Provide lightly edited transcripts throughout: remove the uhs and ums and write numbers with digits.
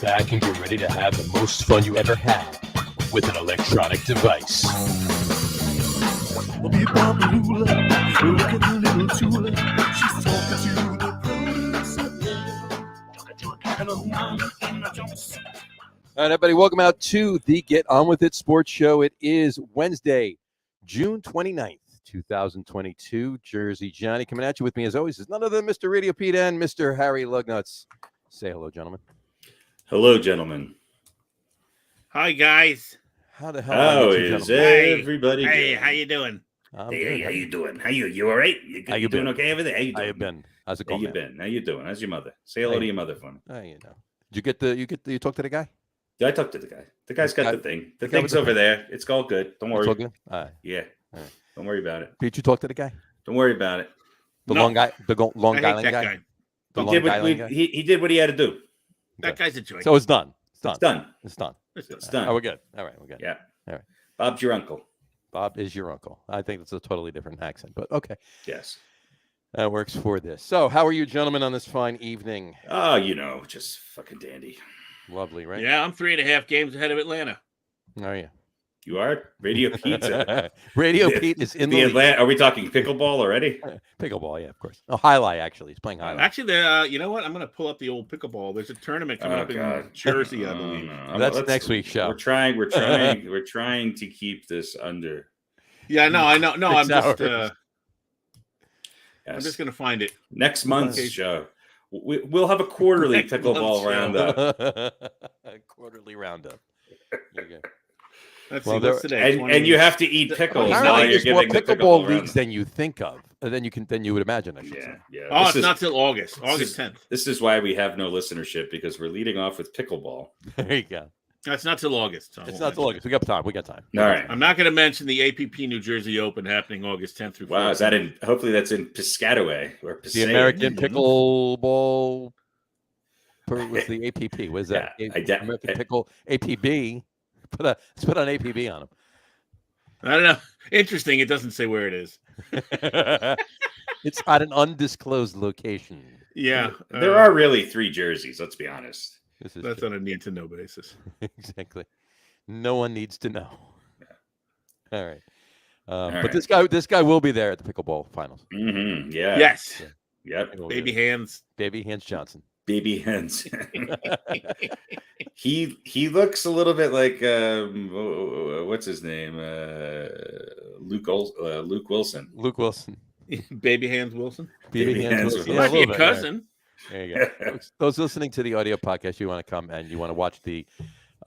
back and get ready to have the most fun you ever had with an electronic device. Look at the little Tula. She's talking to the producer. All right, everybody, welcome out to the Get On With It Sports Show. It is Wednesday, June 29th, 2022. Jersey Johnny coming at you. With me, as always, is none other than Mr. RadioPete and Mr. Harry Lug Nutz. Say hello, gentlemen. Hello, gentlemen. Hi, guys. How the hell are you two is gentlemen? everybody? Hey, doing? how you doing? Hey, how you doing? You all right? You doing okay over there? How you doing? How you been? How's it How going? you been? How you doing? How's your mother? Say hello to your mother for me. You know. Did you talk to the guy? Yeah, I talked to the guy. The guy's got the thing. The guy thing's with the over there. It's all good. Don't worry. It's all good? All right. Yeah. All right. Don't worry about it. Pete, you talk to the guy? Don't worry about it. The No. long guy? The Long I hate Island that guy? guy. He did what he had to do. That guy's a joint. So it's done. It's done. It's done. It's done. It's done. Oh, we're good. All right, we're good. Yeah. All right. Bob's your uncle. Bob is your uncle. I think it's a totally different accent, but okay. Yes. That works for this. So how are you gentlemen on this fine evening? Oh, just fucking dandy. Lovely, right? Yeah, I'm 3.5 games ahead of Atlanta. How are you? You are? Radio Pizza. RadioPete is in the league. Atlanta. Are we talking pickleball already? Pickleball, yeah, of course. Oh, highlight, actually. He's playing highlight. Actually, you know what? I'm going to pull up the old pickleball. There's a tournament coming up in Jersey, I believe. No. That's next week's show. We're trying to keep this under. Yeah, no, I know. No, I'm 6 just, hours. I'm just going to find it. Next month's show. We'll have a quarterly Next pickleball month's roundup. A quarterly roundup. There you go. Let's Well, see, what's today? And you have to eat pickles while Apparently, you're there's more giving the pickleball pickleball leagues roundup. than you think of, than you would imagine. I should say. Yeah. Oh, it's not till August 10th. This is why we have no listenership, because we're leading off with pickleball. There you go. That's not till August. So It's not till August. We got time. We got time. All right. I'm not going to mention the APP New Jersey Open happening August 10th through 14th. Wow, is that in? Hopefully, that's in Piscataway or The Passaic. American Pickleball with the APP. What is that? Yeah, American Pickle APB. Let's put on APB on them. I don't know. Interesting. It doesn't say where it is. It's at an undisclosed location. Yeah. There are really 3 jerseys. Let's be honest. That's on a need-to-know basis. Exactly. No one needs to know. Yeah. All right. All But right. this guy will be there at the pickleball finals. Mm-hmm. Yeah. Yes. Yep. Baby hands. Baby Hands Johnson. Baby hens. He looks a little bit like what's his name? Luke Wilson. Luke Wilson. Baby hands Wilson. Baby Hands Wilson. Wilson. Yeah, Might be a little bit, cousin. yeah. There you go. Those listening to the audio podcast, you want to come and you want to watch the.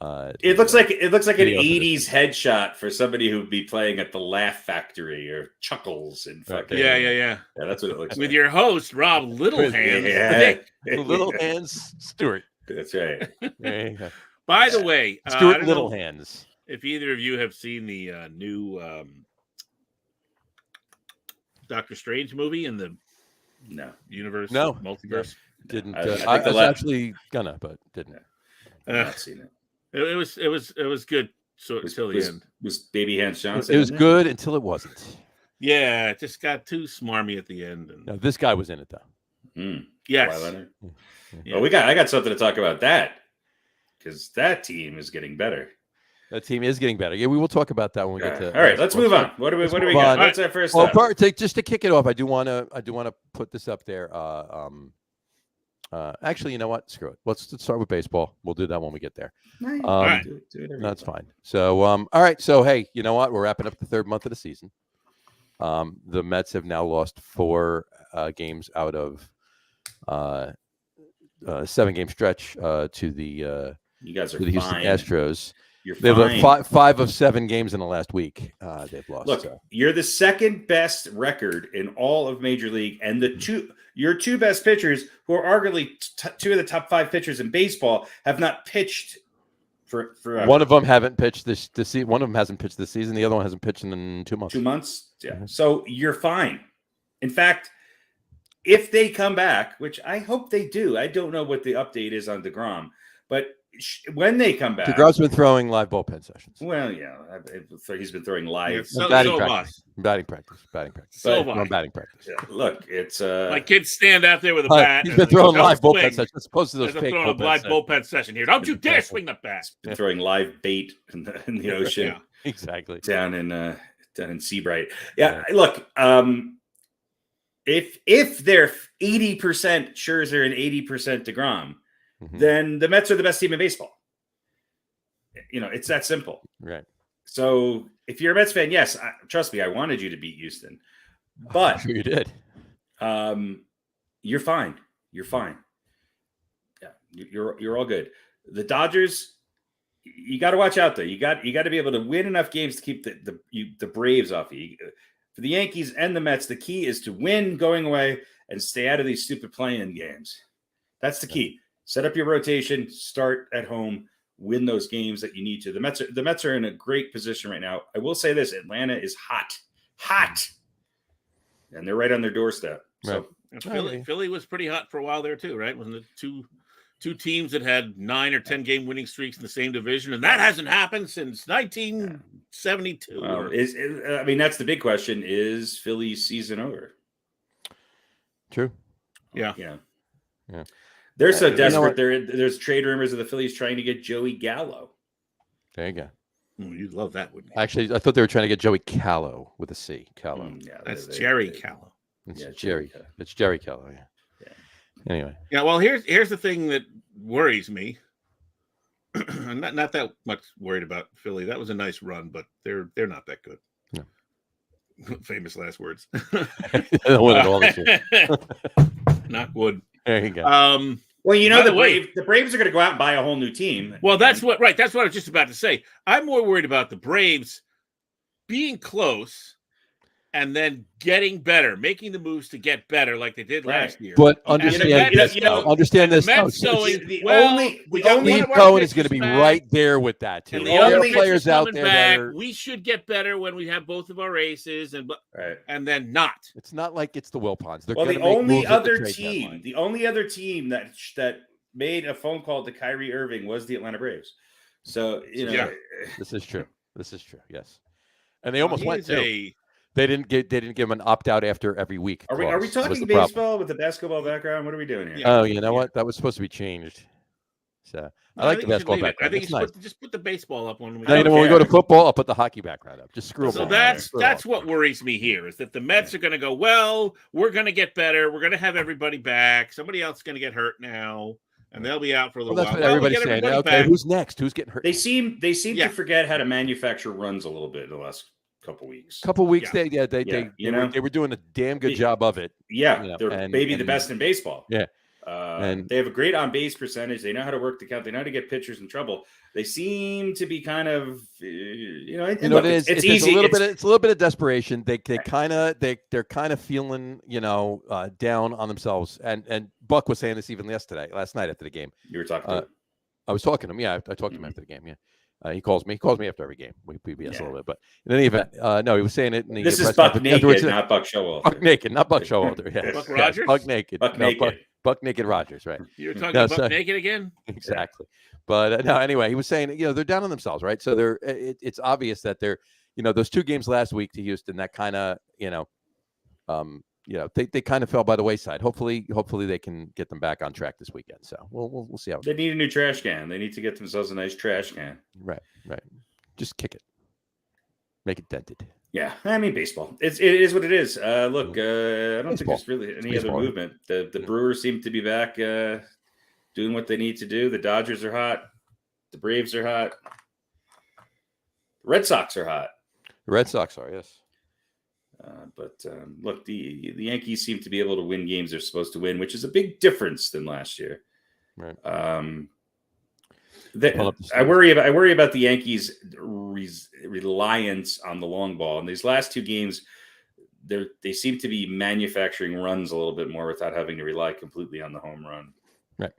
It looks like an video. 80s headshot for somebody who'd be playing at the Laugh Factory or Chuckles and fucking Yeah. Yeah, that's what it looks With like. your host, Rob Littlehands. Yeah. Little Hands Stewart. That's right. There you go. By the way, I Stewart don't Little know Hands. if either of you have seen the new Doctor Strange movie in the No. universe, No. multiverse. Didn't. I I think was the last- actually gonna, but didn't. I've not seen it. It was good. So till the end. Was Baby Hands Johnson? It was in it? good until it wasn't. Yeah, it just got too smarmy at the end. And No, this guy was in it though. Mm. yes, Kawhi Leonard? Yeah. Well, I got something to talk about that, because that team is getting better. That team is getting better. Yeah, we will talk about that when we get to. All right, let's move on. What do we move got? on. What's our first Well, up? just to kick it off, I do want to put this up there. Actually, you know what? Screw it. Let's start with baseball. We'll do that when we get there. All right. Do it every That's time. fine. So, all right. So, hey, you know what? We're wrapping up the 3rd month of the season. The Mets have now lost 4 games out of 7-game stretch to the You guys are Houston fine. Astros. You're They've fine. lost 5 of 7 games in the last week. They've lost. Look, so. you're the second best record in all of Major League, and your 2 best pitchers, who are arguably 2 of the top 5 pitchers in baseball, have not pitched for One of them haven't pitched this season. One of them hasn't pitched this season. The other one hasn't pitched in 2 months. 2 months. Yeah. Mhm. So you're fine. In fact, if they come back, which I hope they do, I don't know what the update is on DeGrom, but when they come back, DeGrom's been throwing live bullpen sessions. Well, yeah, he's been throwing live batting so practice. Batting practice. So batting practice. Yeah, look, it's my kids stand out there with a bat. He's been throwing live bullpen sessions as opposed to those fake throwing a live bullpen session here. Don't you dare swing the bat. Been throwing live bait in the ocean. Yeah, exactly. Down in Seabright. Yeah, look, if they're 80% Scherzer and 80% DeGrom, then the Mets are the best team in baseball. It's that simple. Right. So if you're a Mets fan, yes, trust me, I wanted you to beat Houston, but I'm sure you did. You're fine. You're fine. Yeah, you're all good. The Dodgers, you got to watch out though. You got to be able to win enough games to keep the Braves off you. For the Yankees and the Mets, the key is to win going away and stay out of these stupid play-in games. That's the key. Set up your rotation, start at home, win those games that you need to. The Mets are in a great position right now. I will say this: Atlanta is hot, and they're right on their doorstep. Right. So Philly was pretty hot for a while there too, right? Wasn't it two teams that had 9 or 10 game winning streaks in the same division, and that hasn't happened since 1972. That's the big question: is Philly's season over? True. Yeah. They're so desperate. There's trade rumors of the Phillies trying to get Joey Gallo. There you go. You'd love that, wouldn't you? Actually, I thought they were trying to get Joey Callow with a C. Callow. That's Jerry Callow. It's Jerry. It's Jerry Callow. Yeah. Anyway. Yeah. Well, here's the thing that worries me. I'm not that much worried about Philly. That was a nice run, but they're not that good. No. Famous last words. They'll win it all this year. Knock wood. There you go. Well, the Braves are going to go out and buy a whole new team. Well, that's what I was just about to say. I'm more worried about the Braves being close and then getting better, making the moves to get better like they did last year. But understand this. Understand this. The only Cohen is going to be right there with that too. And the only players out there we should get better when we have both of our aces and then not. It's not like it's the Wilpons. The only other team that made a phone call to Kyrie Irving was the Atlanta Braves. So this is true. Yes, and they almost went too. They didn't give him an opt out after every week. Are we talking baseball with a basketball background? What are we doing here? Oh, you know what? That was supposed to be changed. So I like the basketball background. I think just put the baseball up when we. When we go to football, I'll put the hockey background up. Just screw them. So that's what worries me here is that the Mets are going to go. Well, we're going to get better. We're going to have everybody back. Somebody else is going to get hurt now, and they'll be out for a little while. That's what everybody's saying. Okay, who's next? Who's getting hurt? They seem to forget how to manufacture runs a little bit in the last couple weeks. They were doing a damn good job of it. Yeah, they're maybe the best in baseball. Yeah. And they have a great on base percentage. They know how to work the count. They know how to get pitchers in trouble. They seem to be kind of, it's easy. It's a little bit of desperation. They're kind of feeling, down on themselves. And Buck was saying this even last night after the game. You were talking to him? I was talking to him. Yeah, I talked to him after the game. Yeah. He calls me after every game. We BS a little bit, but in any event, no, he was saying it. This is Buck Naked, not Buck Showalter. Buck Naked, not Buck Showalter. Yes. Buck Rogers? Buck Naked. Buck Naked Rogers, right? You're talking Buck Naked again? Exactly. But no, anyway, he was saying, they're down on themselves, right? So it's obvious that they're, those 2 games last week to Houston, that kind of, they kind of fell by the wayside. Hopefully they can get them back on track this weekend. So we'll see how they need a new trash can. They need to get themselves a nice trash can. Right. Just kick it, make it dented. Yeah, I mean baseball. It is what it is. Look, I don't think there's really any other movement. The Brewers seem to be back doing what they need to do. The Dodgers are hot. The Braves are hot. The Red Sox are hot. The Red Sox are, yes. But look, the Yankees seem to be able to win games they're supposed to win, which is a big difference than last year. Right. I worry about the Yankees' reliance on the long ball. In these last 2 games, they seem to be manufacturing runs a little bit more without having to rely completely on the home run. Right.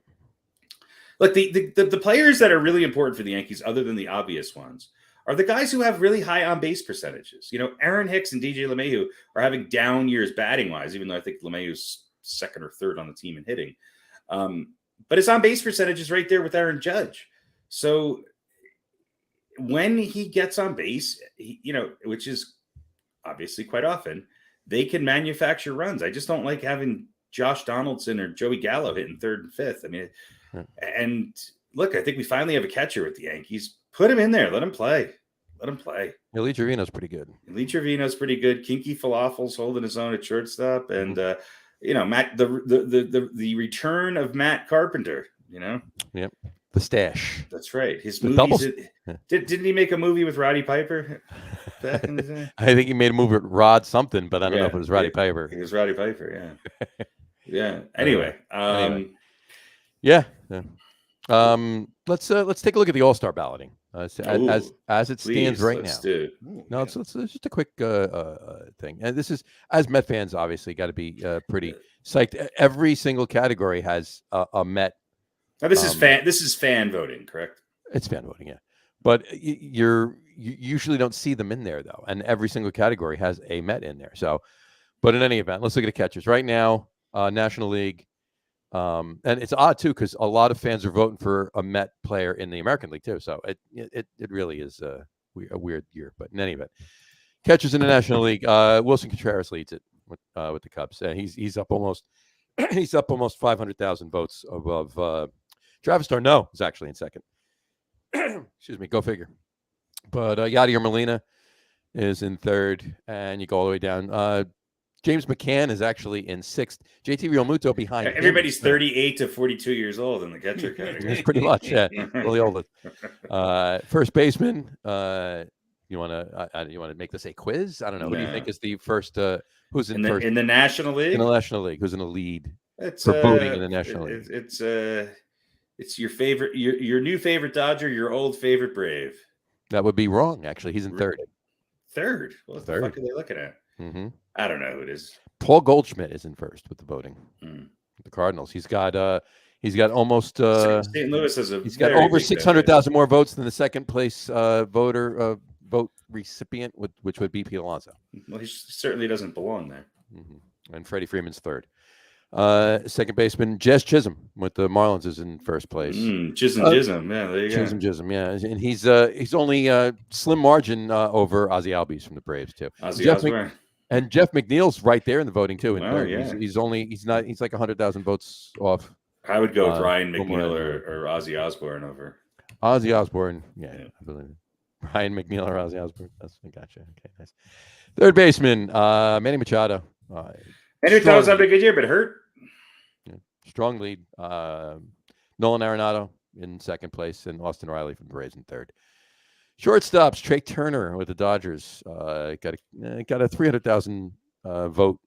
Look, the players that are really important for the Yankees, other than the obvious ones, are the guys who have really high on-base percentages. Aaron Hicks and DJ LeMahieu are having down years batting-wise, even though I think LeMahieu's 2nd or 3rd on the team in hitting. But his on-base percentage is right there with Aaron Judge. So when he gets on base, which is obviously quite often, they can manufacture runs. I just don't like having Josh Donaldson or Joey Gallo hitting third and fifth. I mean, and look, I think we finally have a catcher with the Yankees. Put him in there. Let him play. Elite Trevino's pretty good. Kinky Falafel's holding his own at shortstop. And, Matt, the return of Matt Carpenter, Yep. The stash. That's right. His movies. Didn't he make a movie with Roddy Piper back in the day? I think he made a movie with Rod something, but I don't know if it was Roddy Piper. It was Roddy Piper, yeah. Yeah. Anyway. Let's take a look at the All-Star balloting as it stands right now. No, it's just a quick thing, and this is, as Met fans, obviously got to be pretty psyched. Every single category has a Met. Now, this is fan voting, correct? It's fan voting, yeah. But you usually don't see them in there though, and every single category has a Met in there. So, but in any event, let's look at the catchers right now. National League. And it's odd too, because a lot of fans are voting for a Met player in the American League too. So it really is a weird year. But in any event, catchers in the National League, Wilson Contreras leads it with the Cubs. He's up almost 500,000 votes above Travis d'Arnaud is actually in second. Excuse me, go figure. But Yadier Molina is in third, and you go all the way down. James McCann is actually in sixth. JT Realmuto behind. Everybody's 38 to 42 years old in the catcher category. Pretty much, yeah. Really old. First baseman. You want to make this a quiz? I don't know. Who do you think is the first? Who's in first in the National League? In the National League, who's in the lead for voting in the National League? It's your favorite, your new favorite Dodger, your old favorite Brave. That would be wrong. Actually, he's in third. Third. What the fuck are they looking at? Mm-hmm. I don't know who it is. Paul Goldschmidt is in first with the voting. The Cardinals. He's got almost. St. Louis has he's got over 600,000 more votes than the second place vote recipient, which would be Pete Alonso. Well, he certainly doesn't belong there. Mm-hmm. And Freddie Freeman's third. Second baseman Jazz Chisholm with the Marlins is in first place. Chisholm, yeah, there you go. Chisholm, yeah, and he's only slim margin over Ozzie Albies from the Braves too. And Jeff McNeil's right there in the voting too. In third. Yeah. He's like 100,000 votes off. I would go with Ryan McNeil or Ozzy Osbourne over Ozzy Osbourne. Yeah, I believe it. Ryan McNeil or Ozzy Osbourne. Gotcha. Okay, nice. Third baseman Manny Machado. Manny Machado's having a good year, but hurt. Yeah, strong lead. Nolan Arenado in second place, and Austin Riley from the Braves in third. Shortstops, Trey Turner with the Dodgers got a 300,000 vote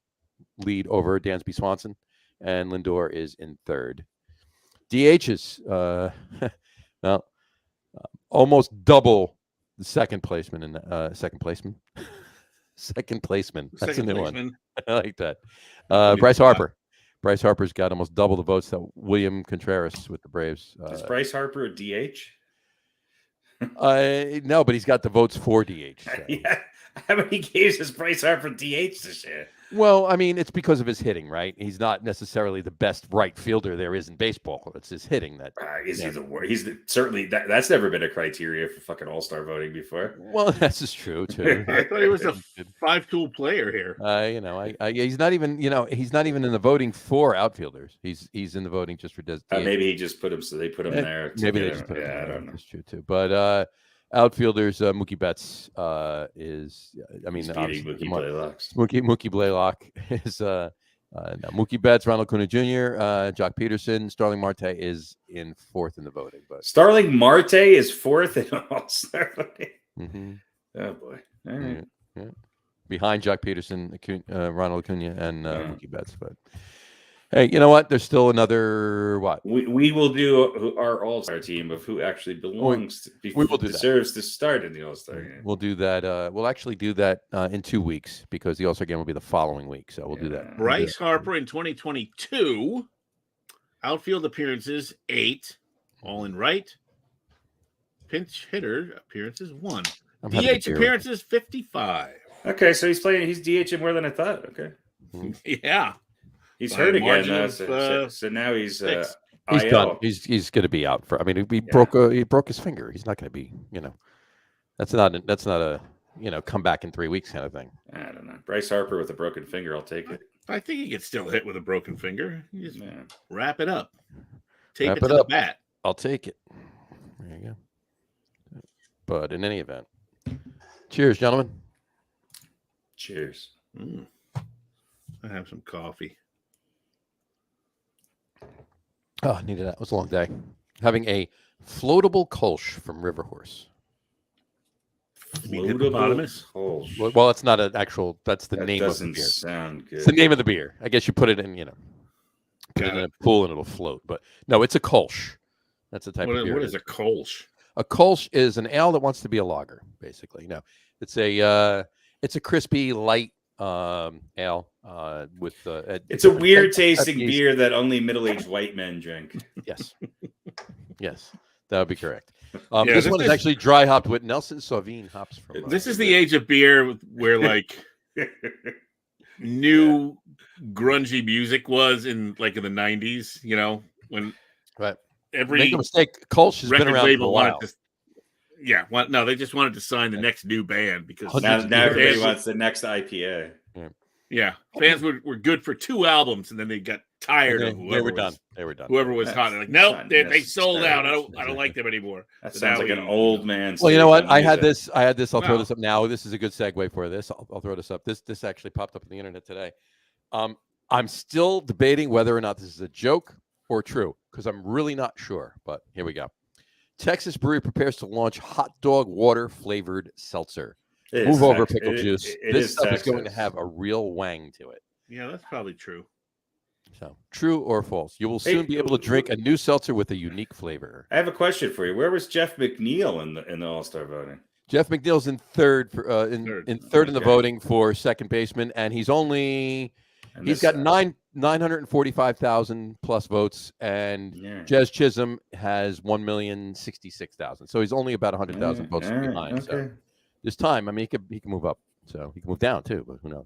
lead over Dansby Swanson, and Lindor is in third. DHs, almost double the second placeman in second placeman. That's a new one. I like that. Bryce Harper. Bryce Harper's got almost double the votes that William Contreras with the Braves. Is Bryce Harper a DH? No, but he's got the votes for DH. So. Yeah. How many games has Bryce Harper DH this year? Well, I mean, it's because of his hitting, right? He's not necessarily the best right fielder there is in baseball. It's his hitting that. Is he the worst? Certainly that's never been a criteria for fucking All-Star voting before. Well, that's just true too. I thought he was a 5-tool player here. He's not even. He's not even in the voting for outfielders. He's in the voting just for. Maybe he just put him. So they put him there. Maybe they just put him. Yeah, I don't know. That's true too. But outfielders, Mookie Betts is. I mean, Mookie Blaylock is. Mookie Betts, Ronald Acuna Jr., Jock Peterson, Starling Marte is in fourth in the voting. But Starling Marte is fourth in All-Star voting. Mm-hmm. Oh boy! All right. Yeah. Behind Jock Peterson, Ronald Acuna, and Mookie Betts. But hey, you know what? There's still another what? We will do our All-Star team of who actually belongs. Deserves to start in the All-Star game. We'll do that. We'll actually do that in 2 weeks because the All-Star game will be the following week. So we'll do that. Bryce Harper in 2022, outfield appearances 8, all in right. Pinch hitter appearances 1. DH appearances 55. Okay, so he's DHing more than I thought. Okay. Yeah. He's hurt again. So now he's He's IL. done. He's going to be out for. I mean, he broke his finger. He's not going to be. That's not a come back in 3 weeks kind of thing. I don't know. Bryce Harper with a broken finger. I'll take it. I think he gets still hit with a broken finger. You just wrap it up. Tape Wrap it it to the up. bat. I'll take it. There you go. But in any event, cheers, gentlemen. Cheers. I have some coffee. Oh, needed that. It was a long day. Having a floatable Kolsch from River Horse. Hippopotamus? Well, it's not an actual. That's the name of the beer. Doesn't sound good. It's the name of the beer. I guess you put it in, put it in a pool and it'll float. But no, it's a Kolsch. That's the type of beer. What is a Kolsch? A Kolsch is an ale that wants to be a lager, basically. No, it's a crispy, light ale with. It's a weird tasting beer that only middle-aged white men drink. Yes, yes, that would be correct. This one is actually dry hopped with Nelson Sauvin hops from. This is the age of beer where like new grungy music was in the 90s. When every make no mistake, Kolsch has been around for a while. No, they just wanted to sign the next new band because now everybody wants the next IPA. Yeah, fans were good for 2 albums and then they got tired of whoever they were done. Whoever was hot. They're like, nope, they sold out. I don't like them anymore. That sounds like an old man. Well, you know what? I had this. I'll throw this up now. This is a good segue for this. I'll throw this up. This actually popped up on the internet today. I'm still debating whether or not this is a joke or true because I'm really not sure. But here we go. Texas brewery prepares to launch hot dog water flavored seltzer. Move over, pickle juice. This stuff is going to have a real wang to it. Yeah, that's probably true. So, true or false? You will soon be able to drink a new seltzer with a unique flavor. I have a question for you. Where was Jeff McNeil in the All-Star voting? Jeff McNeil's in third for third in the voting for second baseman, and he's got 945,000 plus votes, and Jez Chisholm has 1,066,000. So he's only about 100,000 votes behind. Okay. So this time, I mean, he can move up, so he can move down too, but who knows?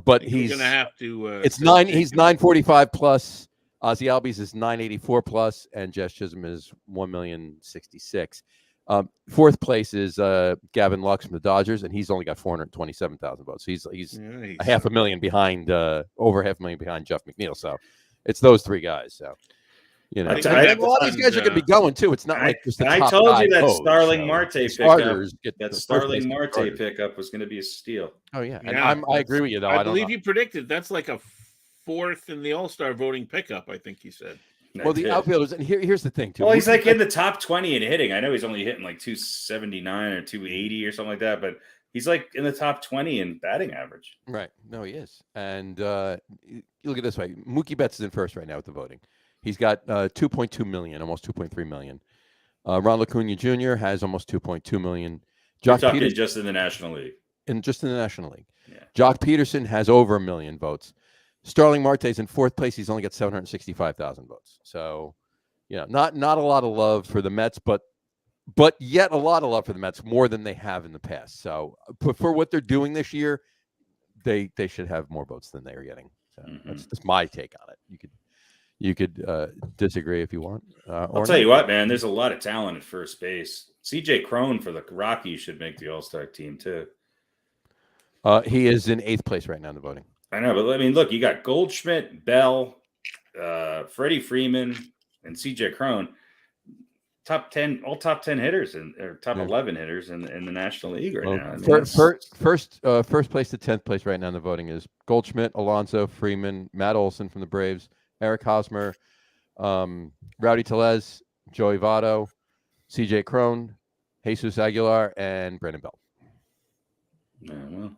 But he's going to have to. It's 9. He's 945 plus. Ozzy Albies is 984 plus, and Jess Chisholm is 1,066,000. Fourth place is Gavin Lux from the Dodgers, and he's only got 427,000 votes. So he's a half a million behind, over half a million behind Jeff McNeil. So it's those 3 guys. So a lot of these guys are going to be going too. It's not like just the top. I told you that goes, Starling Marte pickup was going to be a steal. Oh yeah, and I agree with you though. I believe you predicted that's like a 4th in the All-Star voting pickup. I think you said. Well, the outfielders, and here's the thing too. Well, he's like in the top 20 in hitting. I know he's only hitting like 279 or 280 or something like that, but he's like in the top 20 in batting average. Right. No, he is. And you look at it this way: Mookie Betts is in first right now with the voting. He's got 2.2 million, almost 2.3 million. Ron Acuna Jr. has almost 2.2 million. Jock Peterson just in the National League. Just in the National League. Yeah. Jock Peterson has over 1 million votes. Starling Marte's in 4th place. He's only got 765,000 votes. So, not a lot of love for the Mets, but yet a lot of love for the Mets, more than they have in the past. So, for what they're doing this year, they should have more votes than they are getting. So that's my take on it. You could disagree if you want. I'll tell you what, man. There's a lot of talent at first base. C.J. Cron for the Rockies should make the All-Star team too. He is in 8th place right now in the voting. I know, but I mean, look, you got Goldschmidt, Bell, Freddie Freeman, and C.J. Cron, top 10 hitters or top 11 hitters in the National League right now. I mean, first place to 10th place right now in the voting is Goldschmidt, Alonso, Freeman, Matt Olson from the Braves, Eric Hosmer, Rowdy Tellez, Joey Votto, C.J. Cron, Jesus Aguilar, and Brandon Bell. Yeah, well,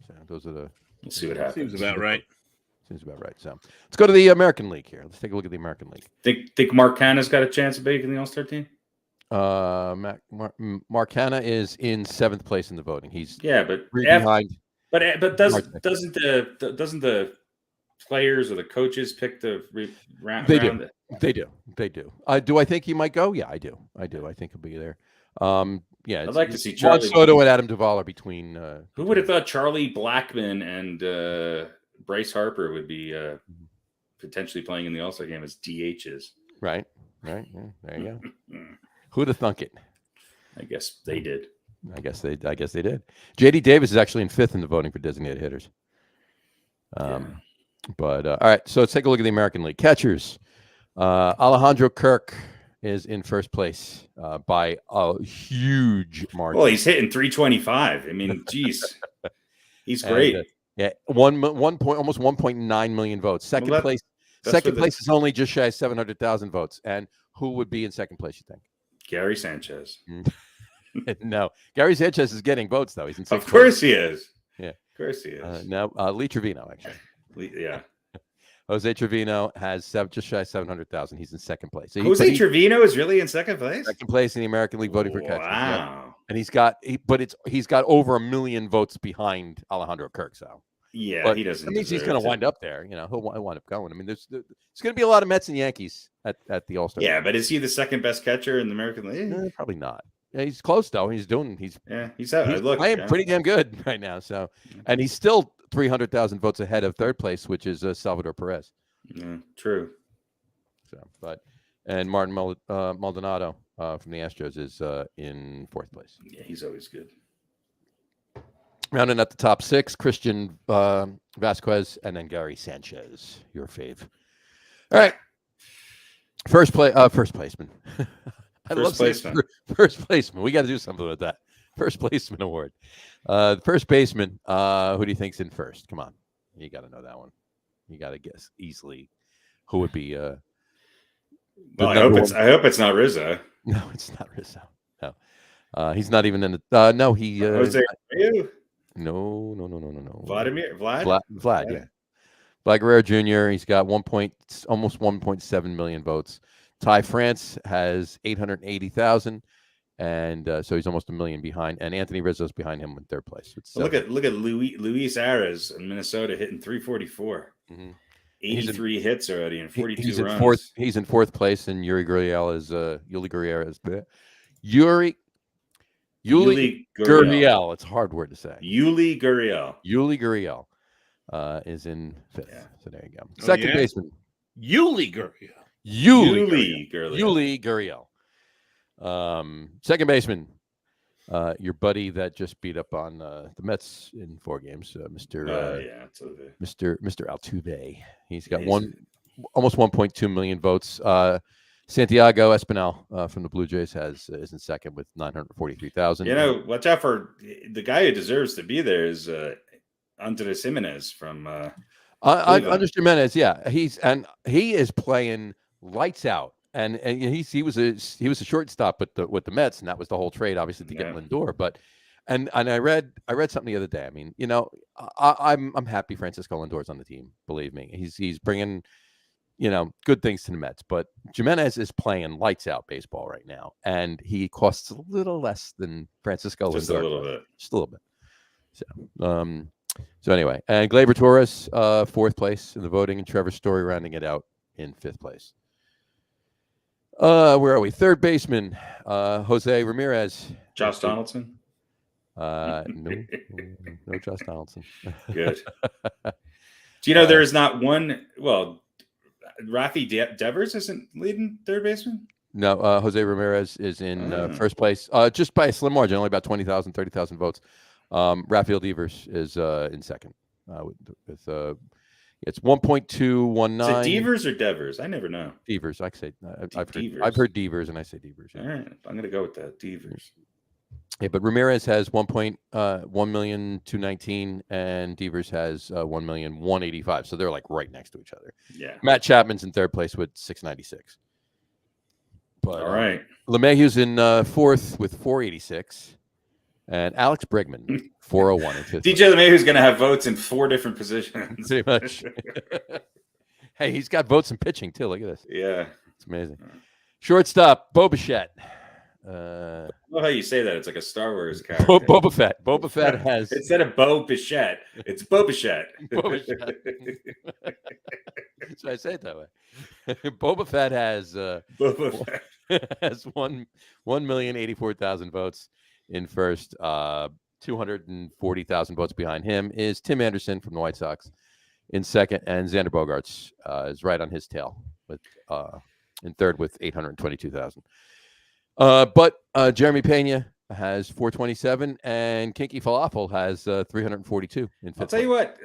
so those are the. We'll see what happens. Seems about right. So let's go to the American League here. Let's take a look at the American League. Think Mark Hanna's got a chance of making the All-Star team? Mark Hanna is in 7th place in the voting. He's behind. But doesn't the players or the coaches pick the round? They do. Do I think he might go? Yeah, I do. I think he'll be there. I'd like to see Charlie Soto and Adam Duvall are between. Who would have thought Charlie Blackmon and Bryce Harper would be potentially playing in the All-Star game as DHs. Right. Yeah, there you go. Who'd have thunk it? I guess they did. I guess they did. J.D. Davis is actually in 5th in the voting for designated hitters. But all right, so let's take a look at the American League catchers. Alejandro Kirk is in first place by a huge margin. Well, he's hitting 325. I mean, geez, he's great. Almost 1.9 million votes. Second place is only just shy of 700,000 votes. And who would be in second place, you think? Gary Sanchez. No, Gary Sanchez is getting votes though. He's in second. Of course he is. Yeah, of course he is. Now Lee Trevino actually. Yeah. Jose Trevino has just shy of 700,000. He's in second place. Jose Trevino is really in second place. Second place in the American League voting for catchers. Wow. Yeah. And he's got over 1 million votes behind Alejandro Kirk. So yeah, he doesn't. That means he's going to wind up there. You know, he'll wind up going. I mean, there's going to be a lot of Mets and Yankees at the All-Star. Yeah, but is he the second best catcher in the American League? Probably not. Yeah, he's close though. He's playing pretty damn good right now. So, and he's still 300,000 votes ahead of third place, which is Salvador Perez. Yeah, true. So, and Martin Maldonado from the Astros is in fourth place. Yeah, he's always good. Rounding up the top 6, Christian Vasquez, and then Gary Sanchez, your fave. All right, first placeman. First placeman. We got to do something with that. First placeman award. The first baseman. Who do you think's in first? Come on, you got to know that one. You got to guess easily who would be. Well, I hope it's not Rizzo. No, it's not Rizzo. No, he's not even in the. No, he. Jose Abreu? No. Vlad. Yeah. Vlad Guerrero Jr. He's got almost 1.7 million votes. Ty France has 880,000, and so he's almost 1 million behind. And Anthony Rizzo's behind him in third place. Look at Luis Arias in Minnesota hitting 344. Mm-hmm. 83 hits already and 42 runs. He's in fourth place, and Yuli Gurriel is Yuli Gurriel. It's a hard word to say. Yuli Gurriel is in fifth. Yeah. So there you go. Second baseman. Yuli Gurriel. Yuli Gurriel. Second baseman. Your buddy that just beat up on the Mets in 4 games, Mr. Altuve. He's got almost 1.2 million votes. Santiago Espinal from the Blue Jays is in second with 943,000. You know, watch out for the guy who deserves to be there is Andres Jimenez from. Andres Jimenez, yeah, he is playing lights out, and he was a shortstop with the Mets, and that was the whole trade, obviously, to get Lindor. But and I read something the other day. I mean, you know, I'm happy Francisco Lindor's on the team. Believe me, he's bringing good things to the Mets. But Jimenez is playing lights out baseball right now, and he costs a little less than Francisco Lindor. Just a little bit. So anyway, and Gleyber Torres, fourth place in the voting, and Trevor Story rounding it out in fifth place. Where are we? Third baseman, Jose Ramirez. Josh Donaldson? No, Josh Donaldson. Good. Do you know there is not one? Well, Rafi Devers isn't leading third baseman? No, Jose Ramirez is in first place, just by a slim margin, only about 20,000, 30,000 votes. Rafael Devers is in second with it's 1.219. Is it Devers or Devers? I never know. Devers, I say. I've heard Devers, and I say Devers. Yeah. All right, I'm going to go with that. Devers. Yeah, but Ramirez has 1,219,000, and Devers has 1,185,000. So they're like right next to each other. Yeah. Matt Chapman's in third place with 696. But all right. LeMahieu's in fourth with 486. And Alex Bregman, 401 in fifth. DJ LeMahieu's going to have votes in 4 different positions. Pretty much. Hey, he's got votes in pitching, too. Look at this. Yeah. It's amazing. Shortstop, Bo Bichette. I love how you say that. It's like a Star Wars character. Boba Fett. Boba Fett has... Instead of Bo Bichette, it's Bo Bichette. That's why I say it that way. Boba Fett has... Boba Fett. has 1,084,000 votes in first. 240,000 votes behind him is Tim Anderson from the White Sox in second, and Xander Bogaerts is right on his tail with in third with 822,000. But Jeremy Pena has 427, and Kinky Falafel has 342 in fifth. I'll tell you what,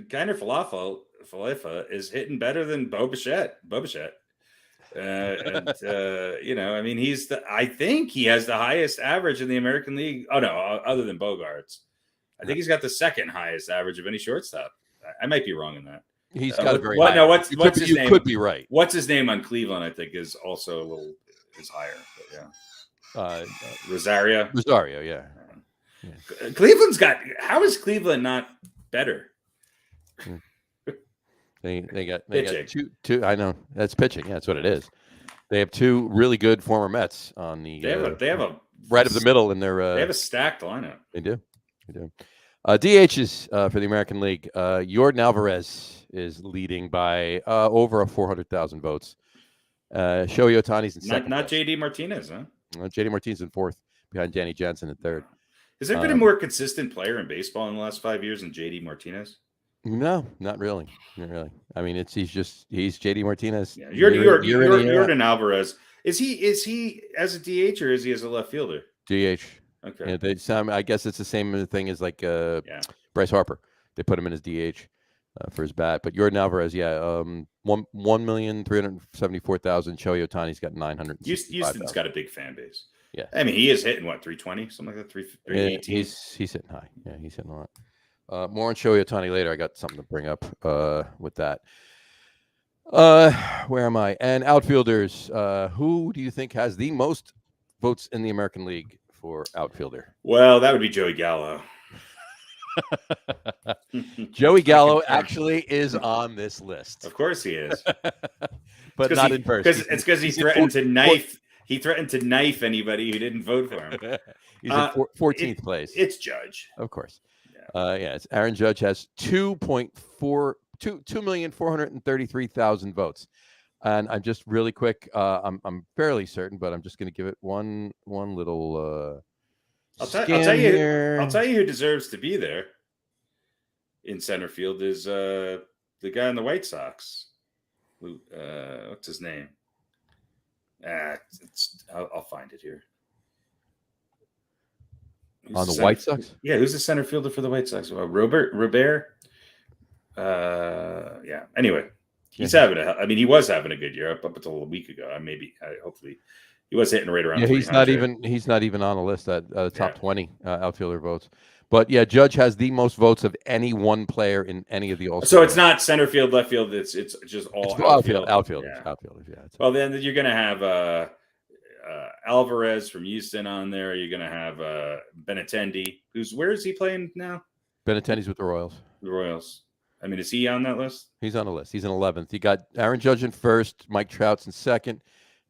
Geiner Falefa is hitting better than Bo Bichette. I mean, I think he has the highest average in the American League. Oh no, other than Bogaerts. I think he's got the second highest average of any shortstop. I might be wrong in that. He's got a very high. What's his name? You could be right. What's his name on Cleveland? I think is also is higher. But yeah. Rosario, yeah. Cleveland's got. How is Cleveland not better? They got two. I know that's pitching. Yeah, that's what it is. They have two really good former Mets on the. They have a right of the middle in their. They have a stacked lineup. They do. DHs for the American League. Yordan Alvarez is leading by over 400,000 votes. Shohei Ohtani's in second. Not JD Martinez, huh? JD Martinez in fourth, behind Danny Jansen in third. Has there been a more consistent player in baseball in the last 5 years than JD Martinez? No, not really. I mean, he's JD Martinez. Yeah. Yordan Alvarez. Is he as a DH or is he as a left fielder? DH. Okay. Yeah, I guess it's the same thing as like Bryce Harper. They put him in as DH for his bat. But Yordan Alvarez, 1,374,000. Shohei Ohtani's got 900. Houston's got a big fan base. Yeah. I mean, he is hitting 320, something like that, 318. He's hitting high. Yeah, he's hitting a lot. More on Shohei Ohtani later. I got something to bring up with that. Where am I? And outfielders. Who do you think has the most votes in the American League for outfielder? Well, that would be Joey Gallo. Joey Gallo actually is on this list. Of course he is. But not in person. It's because he threatened to knife. He threatened to knife anybody who didn't vote for him. He's in 14th place. It's Judge. Of course. It's Aaron Judge has 2,433,000 votes. And I'm just really quick. I'm fairly certain, but I'm just going to give it one little. I'll tell you who deserves to be there in center field is the guy in the White Sox. What's his name? I'll find it here. On the White Sox? Yeah, who's the center fielder for the White Sox? Robert. Yeah. Anyway, he's he was having a good year up until a week ago. Hopefully, he was hitting right around. Yeah, he's not even on the list at top 20 outfielder votes. But yeah, Judge has the most votes of any one player in any of the All-Star. So it's not center field, left field. It's just all outfielders. Yeah. Outfielders. Yeah. Well, then you're going to have Alvarez from Houston on there. You're going to have Benintendi. Where is he playing now? Benintendi's with the Royals. The Royals. I mean, is he on that list? He's on the list. He's in 11th. You got Aaron Judge in first, Mike Trout's in second,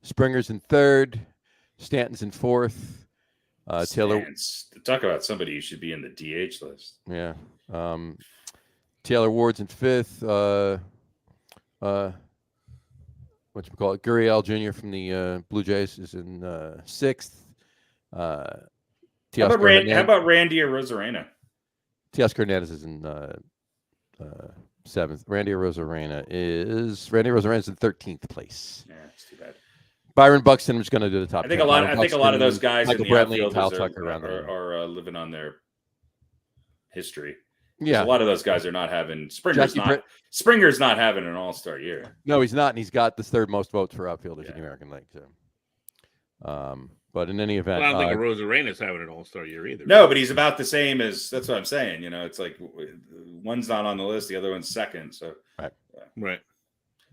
Springer's in third, Stanton's in fourth. Taylor, talk about somebody who should be in the DH list. Yeah. Taylor Ward's in fifth. Gurriel Jr. from the Blue Jays is in sixth. How about Randy Arozarena? Teoscar Hernandez is in seventh. Randy Arozarena is in 13th place. Yeah, it's too bad. Byron Buxton, I'm just going to do the top. I think a lot of those guys Michael in the Brantley outfield are living on their history. Yeah, a lot of those guys are not having Springer's not having an all-star year. No, he's not, and he's got the third most votes for outfielders in the American League. So, but in any event, I don't think Arozarena's having an all-star year either. No, but he's about the same as. That's what I'm saying. It's like one's not on the list, the other one's second. So right.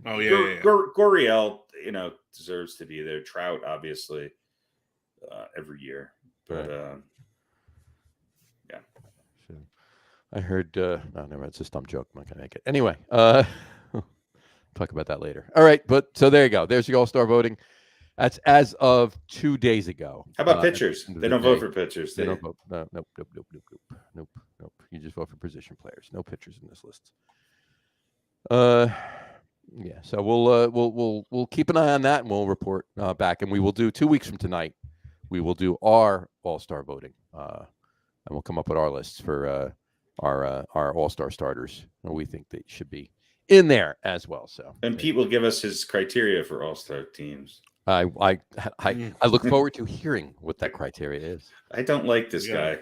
Oh Gurriel, deserves to be there. Trout, obviously, every year. But yeah. I heard. No, never. It's a dumb joke. I'm not gonna make it. Anyway, talk about that later. All right, but so there you go. There's the All-Star voting. That's as of 2 days ago. How about pitchers? They don't vote for pitchers. They don't vote. Nope. You just vote for position players. No pitchers in this list. Yeah. So we'll keep an eye on that, and we'll report back. And we will do 2 weeks from tonight. We will do our All-Star voting, and we'll come up with our lists for our all-star starters. And we think they should be in there as well. So, And Pete will give us his criteria for all-star teams. I look forward to hearing what that criteria is. I don't like this guy.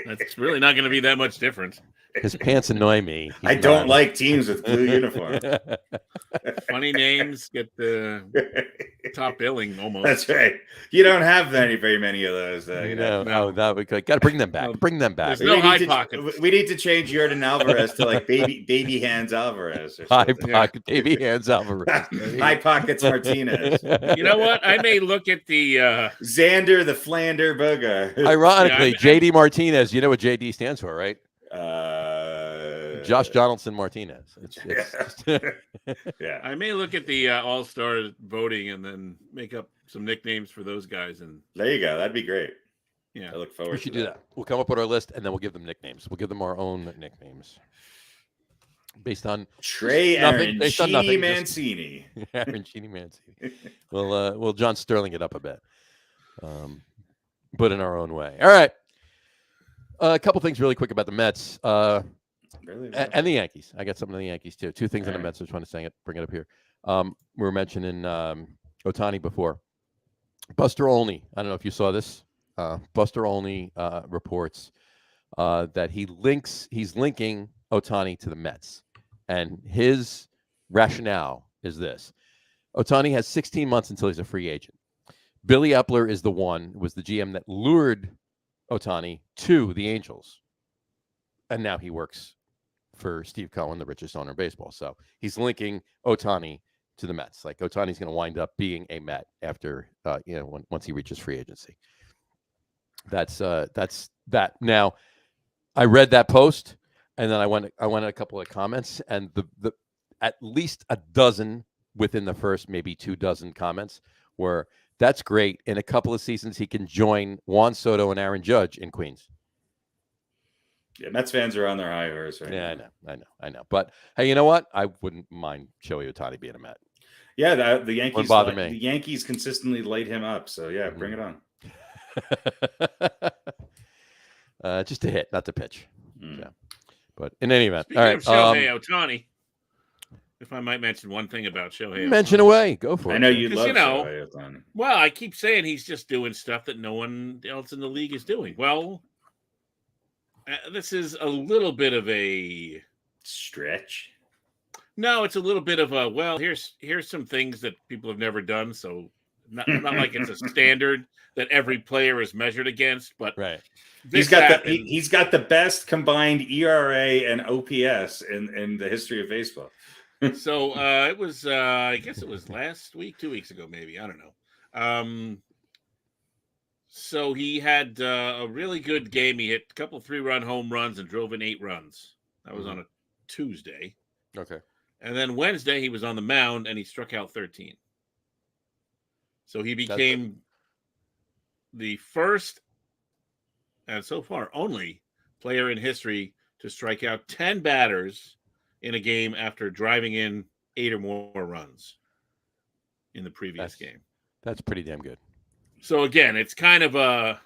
That's really not going to be that much different. His pants annoy me. I don't like teams with blue uniforms. Funny names get the top billing almost. That's right. You don't have very many of those. You know. No, that we got to bring them back. Bring them back. There's no high pockets. We need to change Jordan Alvarez to like baby hands Alvarez. Or High something. pocket, baby hands Alvarez. High pockets Martinez. You know what? I may look at the Xander the Flander Booger. Ironically, JD Martinez. You know what JD stands for, right? Josh Donaldson Martinez. Yeah. I may look at the all-star voting and then make up some nicknames for those guys. And there you go. That'd be great. Yeah, I look forward. We should do that. We'll come up with our list and then we'll give them nicknames. We'll give them our own nicknames based on Trey Arancini Mancini. Arancini Mancini. We'll John Sterling it up a bit, but in our own way. All right. A couple things really quick about the Mets and the Yankees. I got something on the Yankees too. Two things on the Mets. I just want to bring it up here. We were mentioning Ohtani before. Buster Olney. I don't know if you saw this. Buster Olney reports that he's linking Ohtani to the Mets, and his rationale is this: Ohtani has 16 months until he's a free agent. Billy Epler was the GM that lured Ohtani to the Angels, and now he works for Steve Cohen, the richest owner in baseball. So he's linking Ohtani to the Mets. Like Ohtani's going to wind up being a Met after once he reaches free agency. That's that. Now, I read that post, and then I went a couple of comments, and the at least a dozen within the first maybe 2 dozen comments were, "That's great. In a couple of seasons, he can join Juan Soto and Aaron Judge in Queens." Yeah, Mets fans are on their high horse right now. I know. But hey, you know what? I wouldn't mind Shohei Ohtani being a Met. Yeah, the Yankees. Wouldn't bother me. The Yankees consistently light him up. So yeah, bring it on. Just to hit, not to pitch. Yeah. But in any event, speaking all right. of Shohei Ohtani, if I might mention one thing about Shohei, mention away. Go for it. I know you love Shohei Ohtani. Well, I keep saying he's just doing stuff that no one else in the league is doing. Well, this is a little bit of a stretch. No, it's a little bit of a, well, here's some things that people have never done. So not like it's a standard that every player is measured against, but right. He's got the best combined ERA and OPS in the history of baseball. So it was I guess it was last week, 2 weeks ago, maybe. I don't know. So he had a really good game. He hit a couple 3-run home runs and drove in 8 runs. That was on a Tuesday. Okay. And then Wednesday he was on the mound and he struck out 13. So he became the first and so far only player in history to strike out 10 batters in a game after driving in 8 or more runs in the previous game. That's pretty damn good. So again, it's kind of a,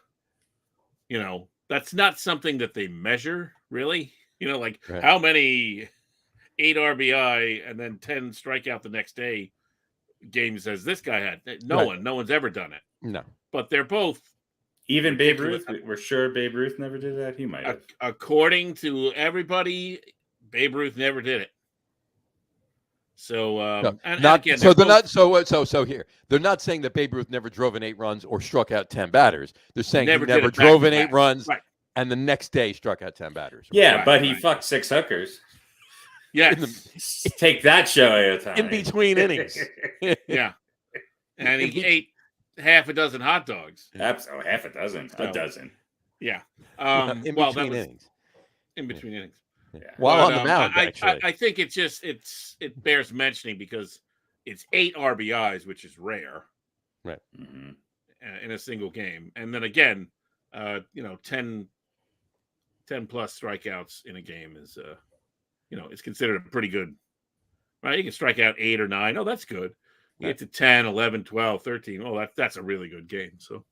that's not something that they measure really, like right. How many 8 RBI and then 10 strikeout the next day games as this guy had. No one's ever done it. No. But they're both. Even Babe Ruth? We're sure Babe Ruth never did that? He might have. According to everybody, Babe Ruth never did it. So, here. They're not saying that Babe Ruth never drove in 8 runs or struck out 10 batters. They're saying he never drove in 8 runs and the next day struck out 10 batters. Yeah, but he fucked 6 hookers. Yes. Take that, Shohei Ohtani. In between innings. Yeah. And he ate half a dozen hot dogs. Half a dozen. A dozen. Yeah. In between innings. In between innings. Yeah. While on the mound, actually. I think it bears mentioning because it's 8 RBIs, which is rare. Right. In a single game. And then again, 10 plus strikeouts in a game is it's considered a pretty good, right? You can strike out 8 or 9. Oh, that's good. You get to 10, 11, 12, 13. Oh, that's a really good game. So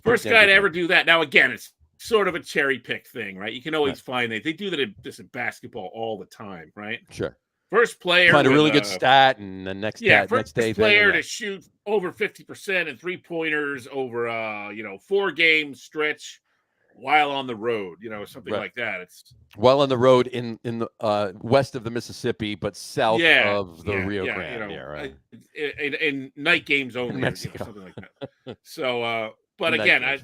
first guy to ever do that. Now, again, it's sort of a cherry pick thing, right? You can always find that they do that in basketball all the time, right? Sure. First player Find a with really good stat, and the next first day player to shoot over 50% and 3-pointers over 4-game stretch while on the road, something like that. It's while on the road in the west of the Mississippi, but south of the Rio Grande. Right. In night games only, or something like that. So, but again,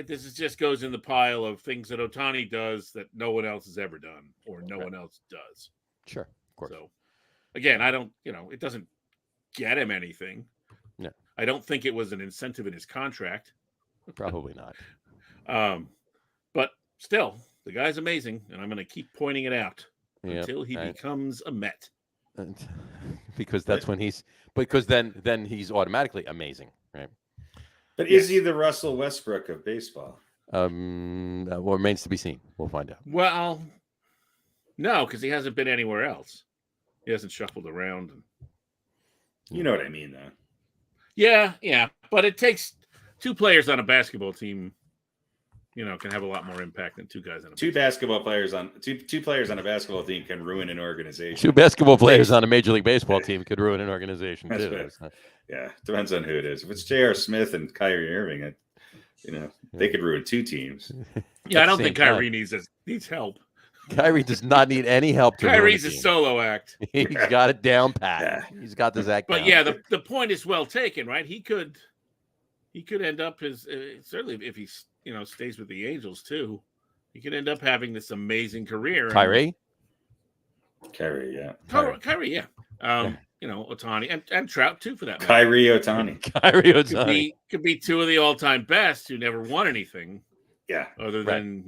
this just goes in the pile of things that Ohtani does that no one else has ever done, or no one else does. Sure, of course. So, again, I don't, it doesn't get him anything. No, I don't think it was an incentive in his contract. Probably not. But still, the guy's amazing, and I'm going to keep pointing it out until he becomes a Met. Because that's when because then he's automatically amazing, right? But is he the Russell Westbrook of baseball? That remains to be seen. We'll find out. Well, no, because he hasn't been anywhere else. He hasn't shuffled around. You know what I mean, though. Yeah. But it takes 2 players on a basketball team, can have a lot more impact than 2 guys on a two players on a basketball team can ruin an organization. 2 basketball players on a Major League Baseball team could ruin an organization too. Yeah, depends on who it is. If it's J.R. Smith and Kyrie Irving, they could ruin 2 teams. Yeah, I don't think Kyrie needs help. Kyrie does not need any help. Kyrie's a solo act. He's got it down pat. Yeah. He's got this act but down. Yeah, the point is well taken, right? He could end up certainly if he stays with the Angels too, he could end up having this amazing career. Kyrie, yeah. Kyrie, yeah. Ohtani and Trout too, for that matter. Kyrie Ohtani could be 2 of the all-time best who never won anything. Yeah, other than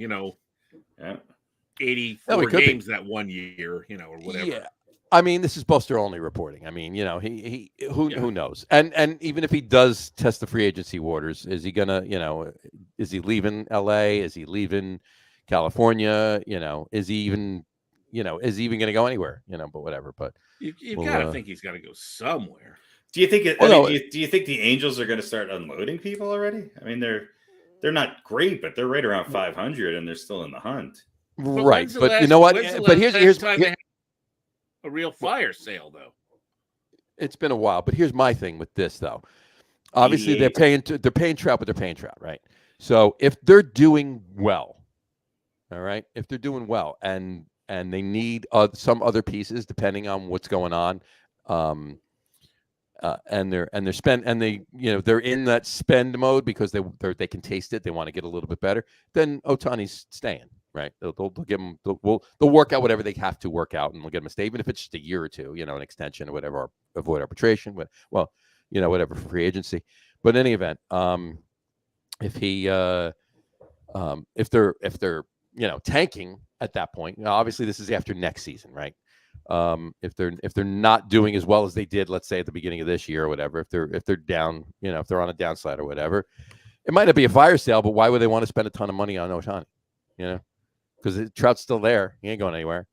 84 games that 1 year, or whatever. Yeah. I mean, this is Buster only reporting. I mean, who knows? And even if he does test the free agency waters, is he gonna, is he leaving LA? Is he leaving California? Is he even gonna go anywhere? But whatever. But you've got to think he's got to go somewhere. Do you think do you think the Angels are going to start unloading people already? I mean, they're not great, but they're right around 500, and they're still in the hunt. Right, but you know what? But here's a real fire sale, though. It's been a while, but here's my thing with this, though. Obviously, they're paying Trout, but they're paying Trout, right? So if they're doing well, all right, and they need some other pieces depending on what's going on, and they're they're in that spend mode because they can taste it. They want to get a little bit better. Then Ohtani's staying. Right, they'll give them. They'll work out whatever they have to work out, and we'll get them a stay, even if it's just a year or 2, an extension or whatever, or avoid arbitration. Whatever for free agency. But in any event, if they're tanking at that point, obviously this is after next season, right? If they're not doing as well as they did, let's say at the beginning of this year or whatever, if they're down, if they're on a downside or whatever, it might not be a fire sale, but why would they want to spend a ton of money on Ohtani? Because Trout's still there. He ain't going anywhere,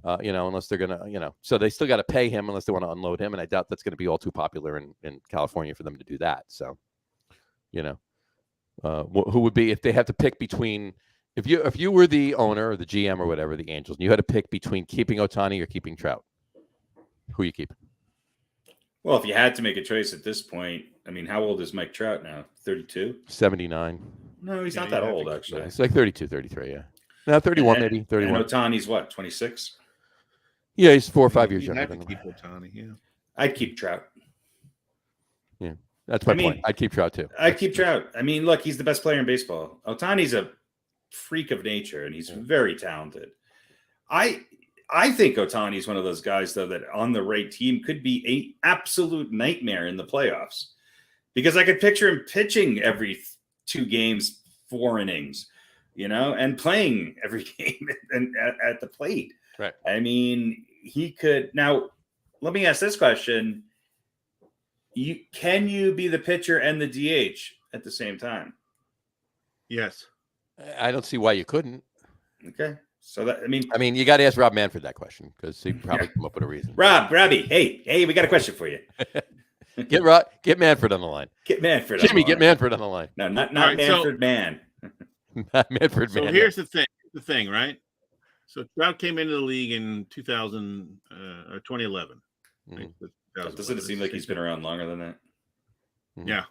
unless they're going to, so they still got to pay him unless they want to unload him. And I doubt that's going to be all too popular in California for them to do that. So, who would be, if they have to pick between, if you were the owner or the GM or whatever, the Angels, and you had to pick between keeping Ohtani or keeping Trout, who are you keeping? Well, if you had to make a choice at this point, I mean, how old is Mike Trout now? 32? 79. No, he's not that old, actually. It's like 32, 33, yeah. No, 31 maybe. 31. And Ohtani's what, 26? Yeah, he's 4 or 5 years younger. Have to keep Ohtani, yeah. I'd keep Trout. Yeah, that's my point. I'd keep Trout too. I'd keep Trout. I mean, look, he's the best player in baseball. Ohtani's a freak of nature, and he's very talented. I think Ohtani's one of those guys, though, that on the right team could be an absolute nightmare in the playoffs, because I could picture him pitching every 2 games, 4 innings, and playing every game and at the plate. Right. I mean, he could. Now, let me ask this question. Can you be the pitcher and the DH at the same time? Yes. I don't see why you couldn't. Okay. So that, I mean, you got to ask Rob Manfred that question, because he probably come up with a reason. Robbie, hey, we got a question for you. Get Manfred on the line. Get Manfred. Jimmy, get Manfred on the line. No, not Manfred, man. Manfred So Man. here's the thing, right? So Trout came into the league in 2000 or 2011. Right? Doesn't it seem like he's been around longer than that? Yeah.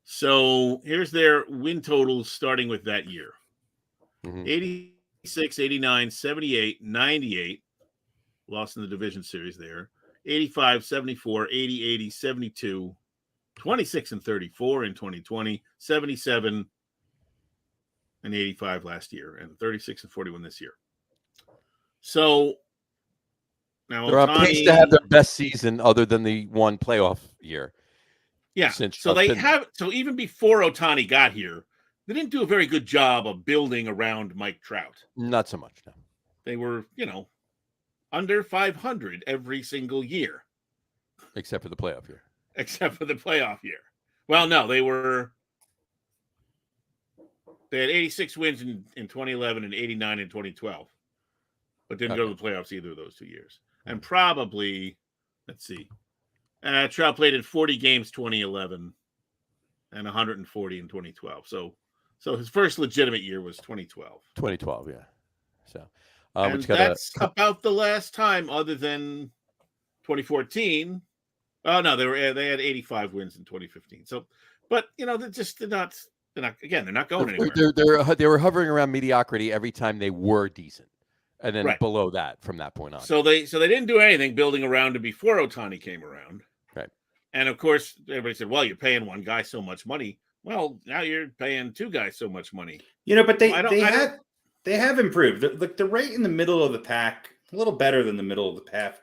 So here's their win totals starting with that year. 86, 89, 78, 98. Lost in the division series there. 85, 74, 80, 80, 72, 26 and 34 in 2020, 77 and 85 last year, and 36 and 41 this year. So now they're on pace to have their best season other than the one playoff year. Yeah. So even before Ohtani got here, they didn't do a very good job of building around Mike Trout. Not so much, no. They were, under 500 every single year. Except for the playoff year. Well, no, they had 86 wins in 2011 and 89 in 2012, but didn't go to the playoffs either of those 2 years. And probably, let's see, Trout played in 40 games 2011 and 140 in 2012. So his first legitimate year was 2012. 2012, yeah. So and that's about the last time, other than 2014. Oh no, they had 85 wins in 2015. So, but they're not going anywhere. They were hovering around mediocrity every time they were decent, and then below that from that point on. So they didn't do anything building around it before Ohtani came around, right? And of course, everybody said, "Well, you're paying one guy so much money." Well, now you're paying two guys so much money. But they have improved. They're right in the middle of the pack, a little better than the middle of the pack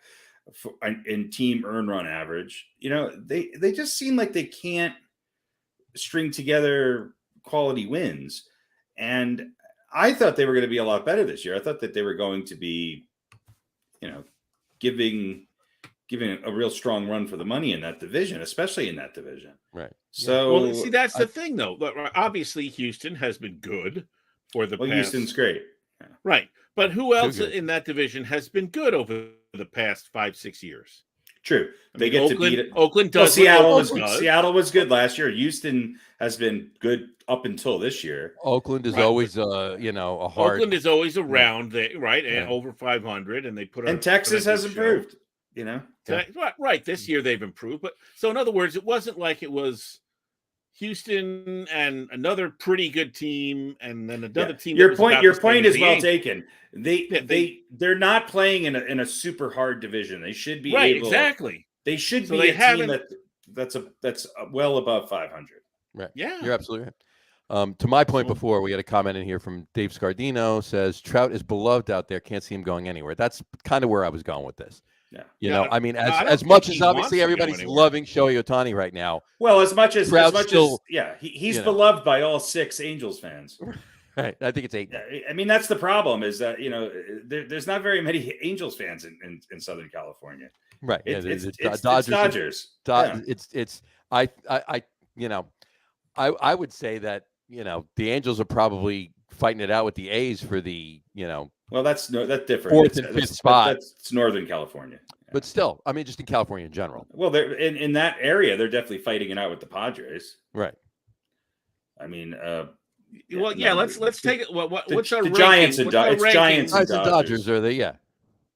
in team earn run average. They just seem like they can't string together quality wins. And I thought they were going to be a lot better this year. I thought that they were going to be, giving a real strong run for the money in that division, especially in that division. Right. So see, that's the thing, though. Obviously, Houston has been good for the past. Houston's great. Yeah. Right. But who else in that division has been good over the past 5-6 years? True. They get Oakland, to beat it. Oakland does. Seattle was good last year. Houston has been good up until this year. Oakland is always a hard. Oakland is always around there, right? And over 500, and they put. And Texas has improved. Right. This year they've improved, but so in other words, it wasn't like it was Houston and another pretty good team, and then another team. Your point is well taken. They're not playing in a super hard division. They should be able. Exactly. They should be a team that's well above 500. Right. Yeah. You're absolutely right. To my point before, we had a comment in here from Dave Scardino, says Trout is beloved out there. Can't see him going anywhere. That's kind of where I was going with this. Yeah. I mean, as much as obviously everybody's loving Shohei Ohtani right now. Well, as much as still, he's beloved by all 6 Angels fans. Right. I think it's 8. I mean, that's the problem is that, there's not very many Angels fans in Southern California. Right. It's Dodgers. Dodgers. I would say that, the Angels are probably fighting it out with the A's for the, well, that's different. 4th and 5th spot. That's Northern California. Yeah. But still, I mean, just in California in general. Well, they're in that area. They're definitely fighting it out with the Padres. Right. I mean, let's take it. What's our the Giants and Dodgers? Giants and Dodgers are they? Yeah.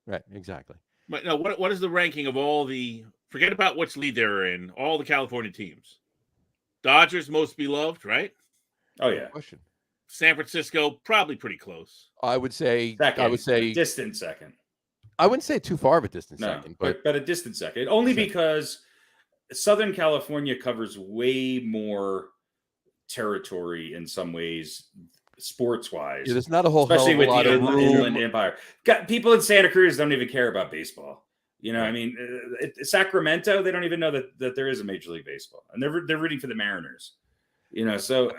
Right. Exactly. But no, what is the ranking of all the? Forget about which league they're in. All the California teams. Dodgers most beloved, right? Oh yeah. Question. San Francisco, probably pretty close. I would say distant second. I wouldn't say too far of a distant second, but a distant second. Only because Southern California covers way more territory in some ways, sports-wise. Yeah, there's not a whole especially with lot the of Inland Empire. People in Santa Cruz don't even care about baseball. I mean, Sacramento, they don't even know that there is a Major League Baseball, and they're rooting for the Mariners. So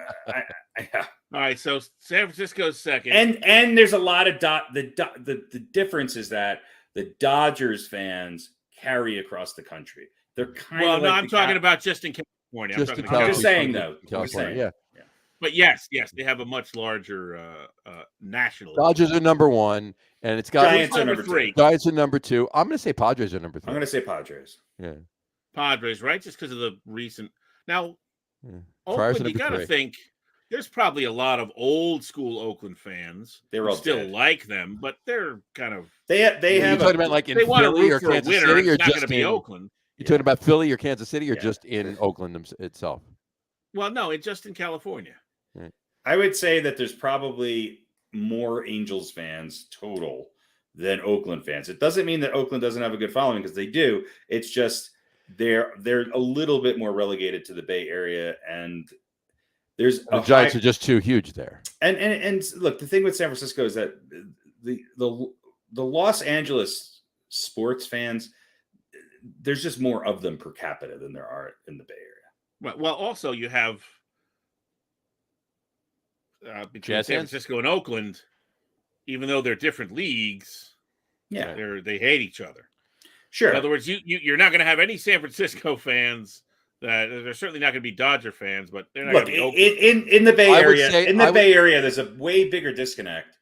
all right, so San Francisco's second, and there's a lot of the difference is that the Dodgers fans carry across the country. They're kind of I'm talking about just in California. I'm just saying though. California, yeah. But yes, they have a much larger national. Dodgers are number 1, and it's got Giants are number 3. Giants are number 2. I'm going to say Padres are number 3. I'm going to say Padres. Yeah, Padres, right? Just because of the recent now. Yeah. Oakland, you got to think there's probably a lot of old school Oakland fans They're who all still dead. like them, but they're kind of They Are you have talking about like in they want to Philly root or for a Kansas winner. City, And or it's not going just to be in? Oakland. You talking about Philly or Kansas City, or Yeah. just in Oakland itself? Well, no, it's just in California. I would say that there's probably more Angels fans total than Oakland fans. It doesn't mean that Oakland doesn't have a good following, because they do. It's just they're a little bit more relegated to the Bay Area, and there's The Giants are just too huge there. And look, the thing with San Francisco is that the Los Angeles sports fans, there's just more of them per capita than there are in the Bay Area. Well, also you have between Jazz San fans? Francisco and Oakland, even though they're different leagues, Yeah, they hate each other. sure. In other words, you're not going to have any San Francisco fans. That they're certainly not going to be Dodger fans, but they're not Look, going to be Oakland. in the Bay I would Area, say- Bay Area, there's a way bigger disconnect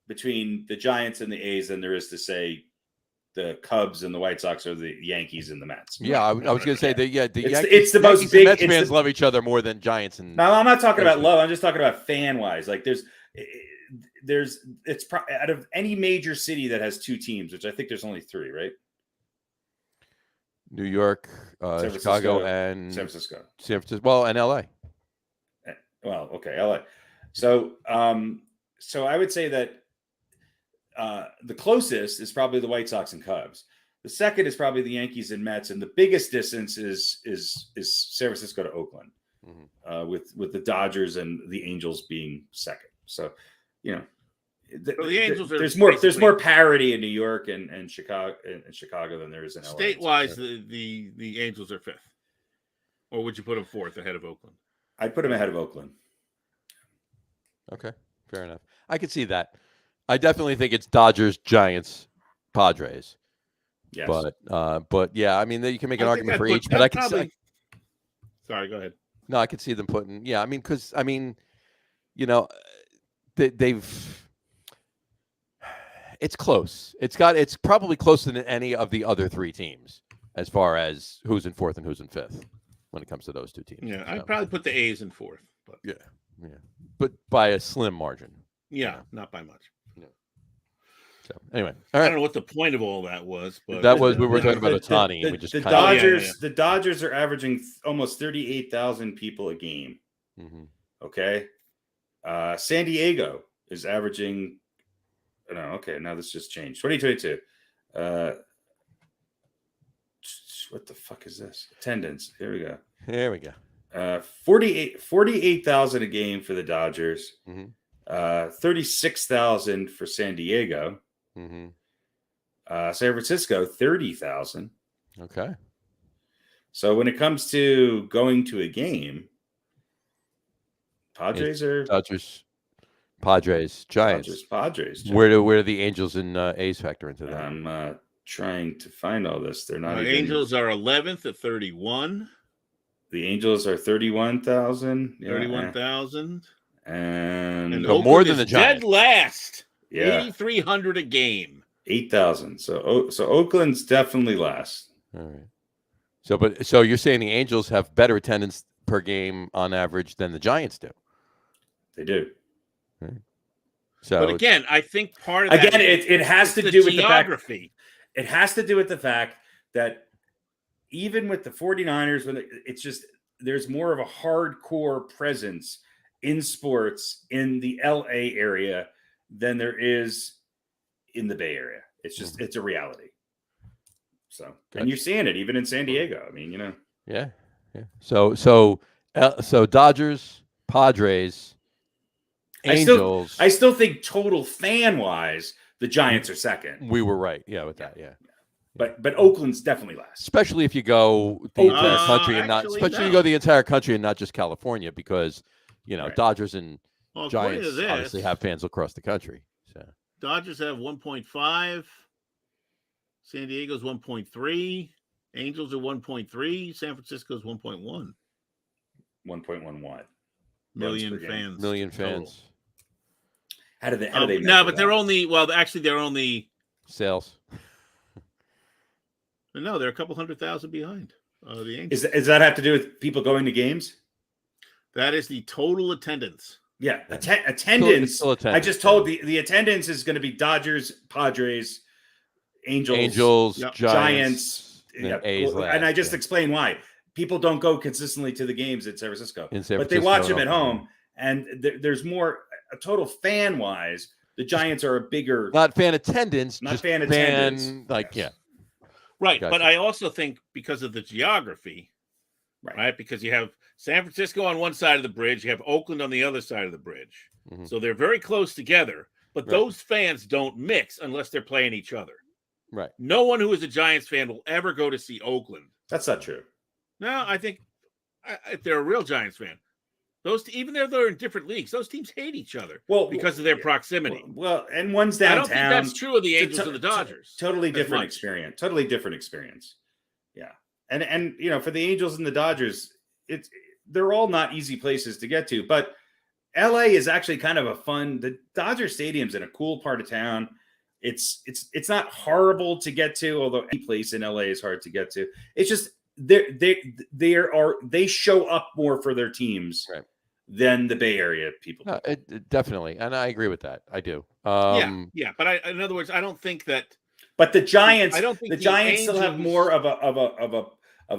between the Giants and the A's than there is to say the Cubs and the White Sox or the Yankees and the Mets. Yeah, I was going to say that. Yeah, the Yankees, it's the most Yankees big- and Mets it's fans the- love each other more than Giants and. No, I'm not talking about Basically. love. I'm just talking about fan wise. Like out of any major city that has two teams, which I think there's only three, right? New York, San Chicago, Francisco, and San Francisco. San Francisco. Well, and LA. Well, okay, LA. So I would say that the closest is probably the White Sox and Cubs. The second is probably the Yankees and Mets, and the biggest distance is San Francisco to Oakland, with the Dodgers and the Angels being second. So, the Angels are there's more basically- parity in New York and Chicago than there is in LA. State-wise, the Angels are fifth. Or would you put them fourth ahead of Oakland? I'd put them ahead of Oakland. Okay, fair enough. I could see that. I definitely think it's Dodgers, Giants, Padres. Yes. But yeah, I mean, you can make an I think argument I'd for put- each. But I can probably- Sorry, go ahead. No, I could see them putting. Yeah, I mean, because they've. It's close. It's probably closer than any of the other three teams as far as who's in fourth and who's in fifth when it comes to those two teams. Yeah, So, I'd probably put the A's in fourth. But yeah, but by a slim margin. yeah, not by much. So anyway, I all right. don't know what the point of all that was, but That was we were talking about Ohtani. The, We just the kinda- Dodgers. Yeah. The Dodgers are averaging almost 38,000 people a game. Mhm. Okay, San Diego is averaging. No, okay, now this just changed. 2022. What the fuck is this? Attendance. Here we go. There we go. 48,000 a game for the Dodgers. Mhm. 36,000 for San Diego. Mm-hmm. San Francisco, 30,000. Okay. So when it comes to going to a game, Padres are Dodgers, Padres, Giants. Padres. Where do the Angels and A's factor into that? I'm trying to find all this. They're not. the even, Angels are 11th at 31. The Angels are 31,000. 31,000. And But more Oakland than the is dead Giants. last. yeah, 8,300 a game. 8,000. So Oakland's definitely last. All right. So you're saying the Angels have better attendance per game on average than the Giants do? They do. So But again, I think part of that Again, is it has to the do with the fact. geography. It has to do with the fact that even with the 49ers, it's just there's more of a hardcore presence in sports in the LA area than there is in the Bay Area. It's just it's a reality. So and you're seeing it even in San Diego. I mean, yeah. So Dodgers, Padres, Angels. I still think total fan wise, the Giants are second. We were right. Yeah, with that. Yeah. But Oakland's definitely last. Especially if you go the entire country and not, actually, especially if you no. go the entire country and not just California, because Right. Dodgers and Well, according Giants to this, obviously have fans across the country. So Dodgers have 1.5. San Diego's 1.3. Angels are 1.3. San Francisco's 1.1 1.11 million runs per game. fans. million total. fans How do they? No, measure but they're that? only they're only sales. they're a couple 100,000 behind the Angels. Does that have to do with people going to games? That is the total attendance. Yeah, attendance. Still attendance. I just told the attendance is going to be Dodgers, Padres, Angels, Yep. Giants, then A's last, and I just yeah. explained why people don't go consistently to the games at San Francisco, In San but they Francisco watch and them at Oakland. home, and there's more total fan wise. The Giants are a bigger, Not fan attendance, Not just fan attendance. Like, Yes. Right. Gotcha. But I also think because of the geography, right? Because you have San Francisco on one side of the bridge, you have Oakland on the other side of the bridge. Mhm. So they're very close together, but Right. those fans don't mix unless they're playing each other. Right. No one who is a Giants fan will ever go to see Oakland. That's not true. No, I think if they're a real Giants fan, even though they're in different leagues, those teams hate each other because of their proximity. Well, and one's I downtown. don't think that's true of the It's Angels and the Dodgers. Totally as different much. experience. Totally different experience. Yeah, and for the Angels and the Dodgers, they're all not easy places to get to, but LA is actually kind of a fun. The Dodger Stadium's in a cool part of town. It's not horrible to get to, although any place in LA is hard to get to. It's just they show up more for their teams than the Bay Area people. No, definitely, and I agree with that. I do. Yeah. But in other words, I don't think that. But the Giants, I don't think the Giants still have more of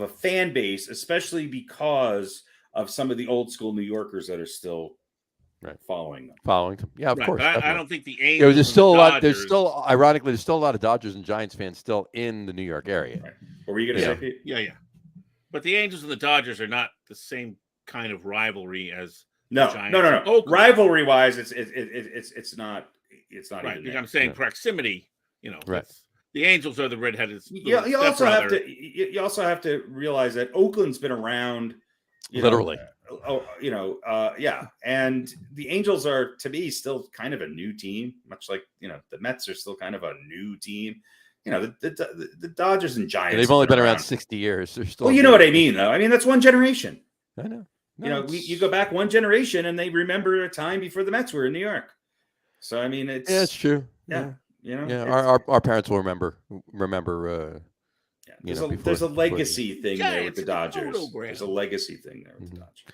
a fan base, especially because of some of the old school New Yorkers that are still following them. Yeah, of course. But I don't think the Angels. There's still a lot. Dodgers, There's still, ironically, there's still a lot of Dodgers and Giants fans still in the New York area. Right. What were you going to say, Pete? Yeah. But the Angels and the Dodgers are not the same kind of rivalry as No. Oakland. Rivalry wise, it's not. It's not right. even. Because There. I'm saying proximity. Right. The Angels are the redheaded. You also have to. You also have to realize that Oakland's been around. Literally. Yeah, and the Angels are, to me, still kind of a new team, much like the Mets are still kind of a new team. The Dodgers and Giants. They've only been around 60 years. They're still. Well, you know what I mean, though. I mean, that's one generation. I know. No, You go back one generation, and they remember a time before the Mets were in New York. So I mean, it's true. Yeah. Our parents will remember. There's a legacy thing there with the Dodgers. Photogram. There's a legacy thing there with the Dodgers.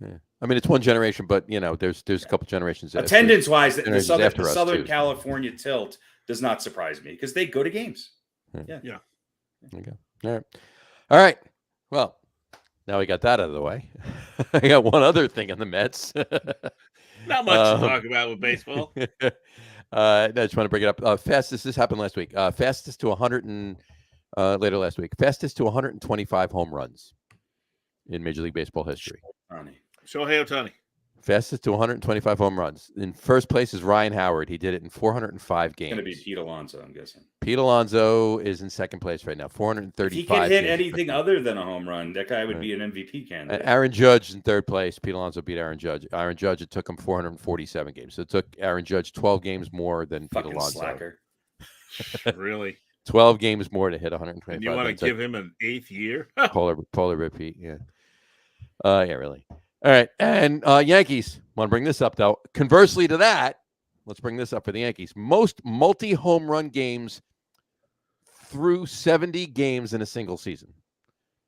Yeah. I mean, it's one generation, but there's a couple generations. Attendance wise, the after us, Southern too. California tilt does not surprise me because they go to games. Yeah. Okay. All right. Well, now we got that out of the way. I got one other thing on the Mets. Not much to talk about with baseball. I just want to bring it up. Fastest. This happened last week. Fastest to 100 and later last week. Fastest to 125 home runs in Major League Baseball history. Shohei Ohtani. Fastest to 125 home runs. In first place is Ryan Howard. He did it in 405 games. It's going to be Pete Alonso, I'm guessing. Pete Alonso is in second place right now. 435. If he could hit anything other than a home run, that guy would be an MVP candidate. And Aaron Judge in third place. Pete Alonso beat Aaron Judge. Aaron Judge, it took him 447 games. So it took Aaron Judge 12 games more than Pete Alonso. Slacker. Really? 12 games more to hit 125. And you want to give him an 8th year? Polar repeat, yeah. Yeah, really. All right, and Yankees. Want to bring this up though. Conversely to that, let's bring this up for the Yankees. Most multi-home run games through 70 games in a single season.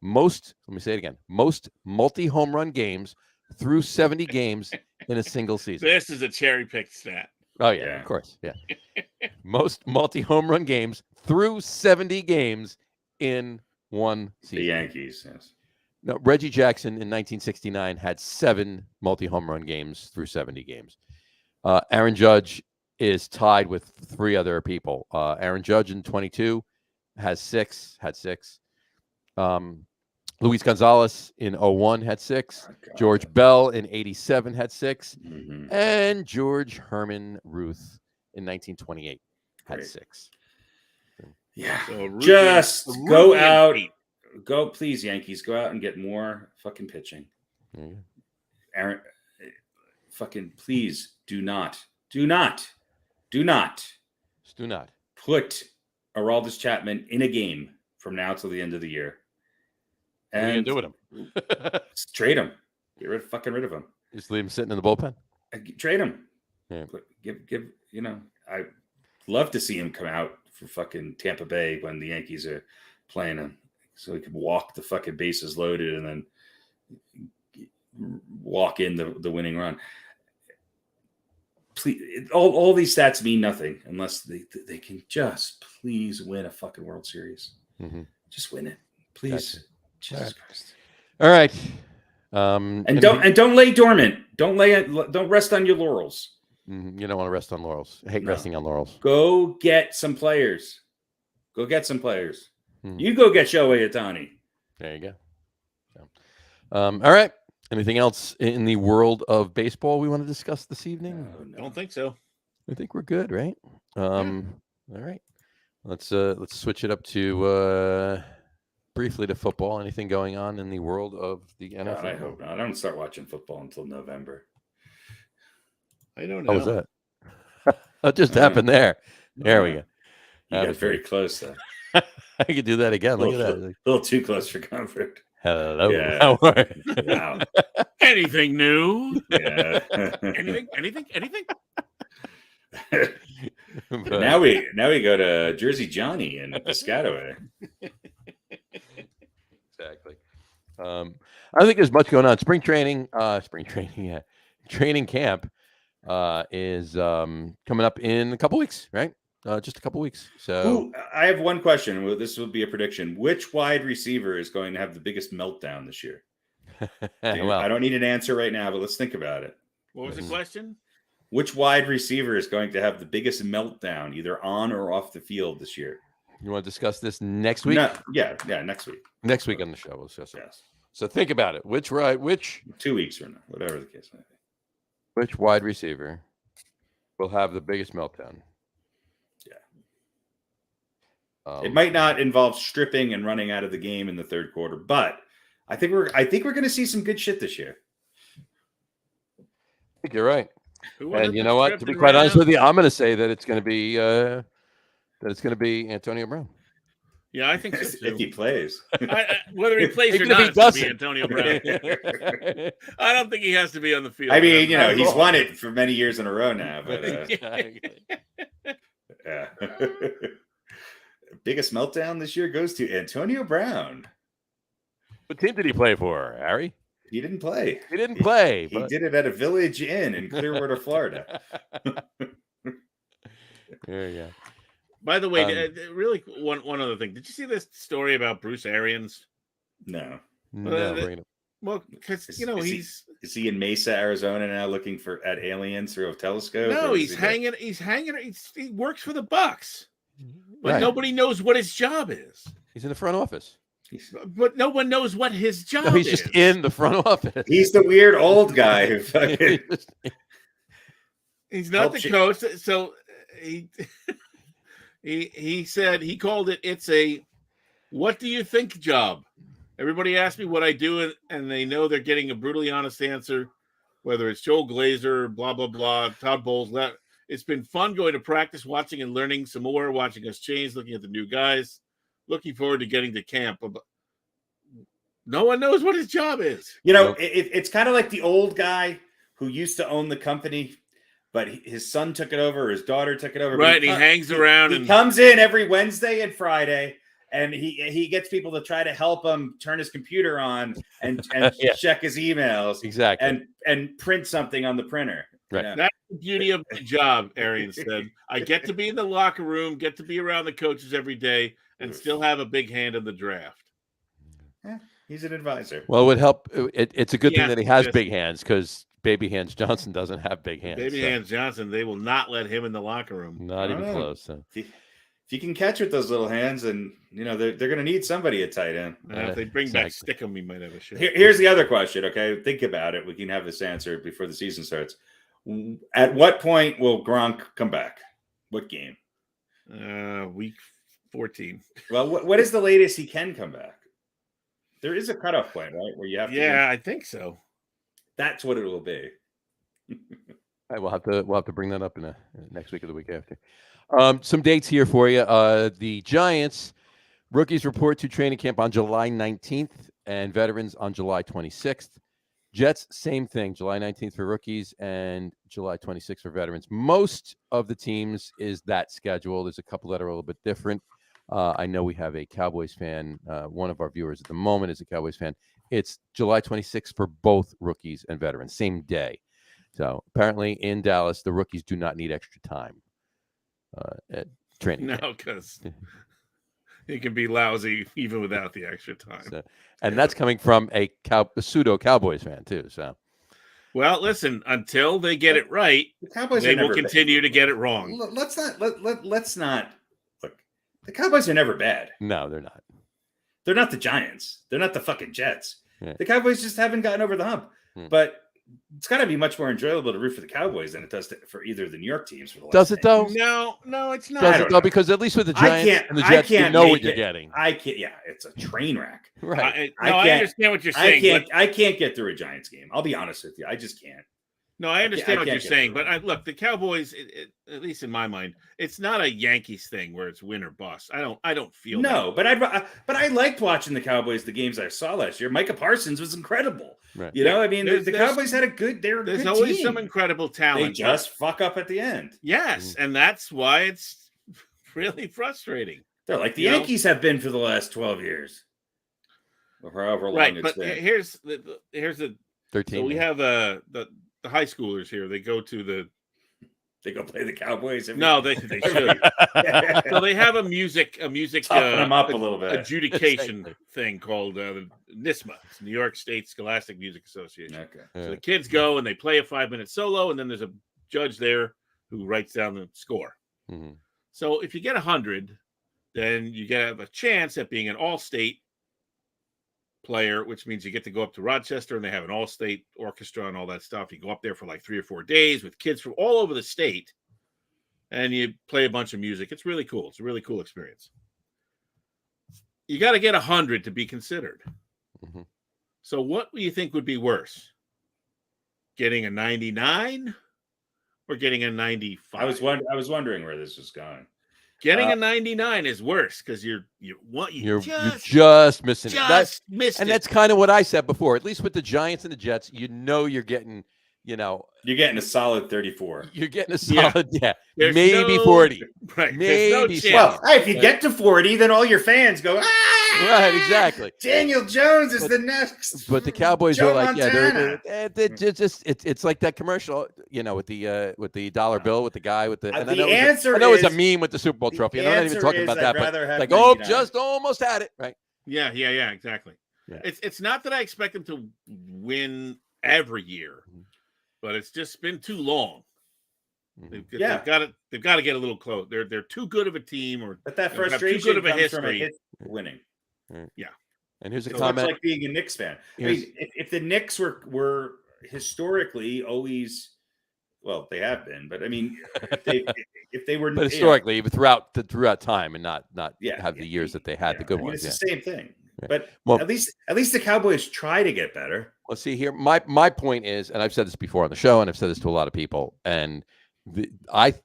Let me say it again. Most multi-home run games through 70 games in a single season. This is a cherry-picked stat. Oh, yeah, of course. Yeah. Most multi-home run games through 70 games in one season. The Yankees, yes. No, Reggie Jackson in 1969 had 7 multi-home run games through 70 games. Aaron Judge is tied with 3 other people. Aaron Judge in 22 had 6. Luis Gonzalez in 01 had 6. George Bell in 87 had 6. Mm-hmm. And George Herman Ruth in 1928 had 6. Yeah. So just go out. Go, please, Yankees. Go out and get more fucking pitching. Mm-hmm. Aaron, fucking please do not put Aroldis Chapman in a game from now till the end of the year. And do with him? Trade him. Get rid of him. Just leave him sitting in the bullpen. Trade him. Yeah. Give. I'd love to see him come out for fucking Tampa Bay when the Yankees are playing him, so he could walk the fucking bases loaded and then walk in the winning run. Please, all these stats mean nothing unless they can just please win a fucking World Series. Mm-hmm. Just win it, please. Gotcha. Jesus Christ. All right. And don't lay dormant. Don't rest on your laurels. You don't want to rest on laurels. I hate resting on laurels. Go get some players. You go get Shohei Ohtani. There you go. So, all right. Anything else in the world of baseball we want to discuss this evening? No. Don't think so. I think we're good, right? All right. Let's switch it up to briefly to football. Anything going on in the world of the NFL? God, I hope not. I don't start watching football until November. I don't know. How was that? What just happened there? There we go. You got very close, though. I could do that again. Look at that. A little too close for comfort. Hello. Yeah. How are you? Wow. Anything new? Yeah. Anything? But- now we go to Jersey Johnny and Piscataway. Exactly. I don't think there's much going on. Training camp is coming up in a couple weeks, right? Just a couple weeks. So Ooh, I have one question. Well, this will be a prediction. Which wide receiver is going to have the biggest meltdown this year? Dude, I don't need an answer right now, but let's think about it. What was the question? Which wide receiver is going to have the biggest meltdown, either on or off the field this year? You want to discuss this next week? No, yeah, next week. Next week on the show, we'll discuss it. Yes. So think about it. Which 2 weeks from now, whatever the case may be. which wide receiver will have the biggest meltdown? Yeah. It might not involve stripping and running out of the game in the third quarter, but I think we're going to see some good shit this year. I think you're right. Who And you know what? To be quite honest with you, I'm going to say that it's going to be Antonio Brown. Yeah, I think so too. If he plays. Whether he plays or Even if not, he it's gonna be doesn't. Antonio Brown. I don't think he has to be on the field. I mean, he's won it for many years in a row now. But yeah. Biggest meltdown this year goes to Antonio Brown. What team did he play for, Harry? He didn't play. He didn't play. He did it at a Village Inn in Clearwater, Florida. There you go. By the way, really, one other thing. Did you see this story about Bruce Arians? No. No, bring it up. Well, because is he in Mesa, Arizona now, looking at aliens through a telescope? No, he works for the Bucks, but nobody knows what his job is. He's in the front office. But no one knows what his job is. He's just in the front office. He's the weird old guy who fucking. He's not the coach, so he said he called it. It's a what do you think job. Everybody asks me what I do, and they know they're getting a brutally honest answer, whether it's Joel Glazer, blah, blah, blah, Todd Bowles. It's been fun going to practice, watching and learning some more, watching us change, looking at the new guys, looking forward to getting to camp. But no one knows what his job is. It's kind of like the old guy who used to own the company, but his son took it over, or his daughter took it over. Right, he hangs around. He comes in every Wednesday and Friday, and he gets people to try to help him turn his computer on and check his emails. Exactly. And print something on the printer. Right. Yeah. That's the beauty of my job, Arian said. I get to be in the locker room, get to be around the coaches every day, and still have a big hand in the draft. Yeah, he's an advisor. Well, it would help. It's a good thing that he has big hands, because Baby Hands Johnson doesn't have big hands. Baby Hands Johnson, they will not let him in the locker room. Not even close. So. If you can catch with those little hands, and they're going to need somebody at tight end. If they bring back Stickum, he might have a shot. Here's the other question. Okay, think about it. We can have this answered before the season starts. At what point will Gronk come back? What game? Week 14. Well, what is the latest he can come back? There is a cutoff point, right? Where you have to. Yeah, I think so. That's what it will be. All right, we'll have to bring that up in next week or the week after. Some dates here for you. The Giants rookies report to training camp on July 19th and veterans on July 26th. Jets, same thing, July 19th for rookies and July 26th for veterans. Most of the teams is that schedule. There's a couple that are a little bit different. I know we have a Cowboys fan. One of our viewers at the moment is a Cowboys fan. It's July 26th for both rookies and veterans, same day. So apparently in Dallas, the rookies do not need extra time at training camp. No, because it can be lousy even without the extra time. So, and that's coming from a pseudo Cowboys fan too. So, well, listen, until they get it right, The Cowboys they are never will continue to get it wrong. Let's not look. The Cowboys are never bad. no, they're not. They're not the Giants. They're not the fucking Jets. Yeah. The Cowboys just haven't gotten over the hump. But it's got to be much more enjoyable to root for the Cowboys than it does for either of the New York teams. For the last Does it though? No, it's not. Does it though? Because at least with the Giants and the Jets, you know what you're getting. I can't. Yeah, it's a train wreck. Right. I understand what you're saying. I can't get through a Giants game. I'll be honest with you. I just can't. No, I understand what you're saying, through but look, the Cowboys, at least in my mind, it's not a Yankees thing where it's win or bust. I don't feel no, that. but I liked watching the Cowboys. The games I saw last year, Micah Parsons was incredible. Right. You know, I mean, the Cowboys had a good. There's good always team. some incredible talent. They just fuck up at the end. Yes, and that's why it's really frustrating. They're like the Yankees have been for the last 12 years, or however long Right, it's but been. here's the 13. So we have the high schoolers here. They go to They go play the Cowboys. no, they should. So they have a music Toughen them up a little bit. adjudication thing called the NISMA, it's New York State Scholastic Music Association. Okay. So the kids go and they play a 5-minute solo, and then there's a judge there who writes down the score. Mm-hmm. So if you get 100, then you have a chance at being an all-state player, which means you get to go up to Rochester and they have an all-state orchestra and all that stuff. You go up there for like 3 or 4 days with kids from all over the state, and you play a bunch of music. It's really cool. It's a really cool experience. You got to get 100 to be considered. Mm-hmm. So what do you think would be worse? Getting a 99 or getting a 95? I was wondering where this was going. Getting a 99 is worse because you're just missing it. Just missed and it. that's kind of what I said before. At least with the Giants and the Jets, you know you're getting, you're getting a solid 34. You're getting a solid, There's maybe no- 40. Right. Maybe There's no chance. Well, if you get to 40, then all your fans go, Right, exactly. Daniel Jones is the next. But the Cowboys Joe are like, Montana. they're just it's like that commercial, with the dollar bill with the guy with the. And The I know answer I know it's a is- meme with the Super Bowl trophy. And I'm not even answer talking is about I'd that, rather but have like, 99. just almost had it, right? Yeah, exactly. Yeah. It's not that I expect them to win every year, but it's just been too long. They've got to get a little close. They're too good of a team, or But that they have too frustration good of a comes from history. winning. Yeah. And here's a So comment. it's like being a Knicks fan. I mean, if the Knicks were historically always, well, they have been, but I mean, if they were, But historically, throughout time, and not have the years that they had, the good I mean, ones. it's the same thing. Yeah. But at least the Cowboys try to get better. Well, see here, my point is, and I've said this before on the show, and I've said this to a lot of people, and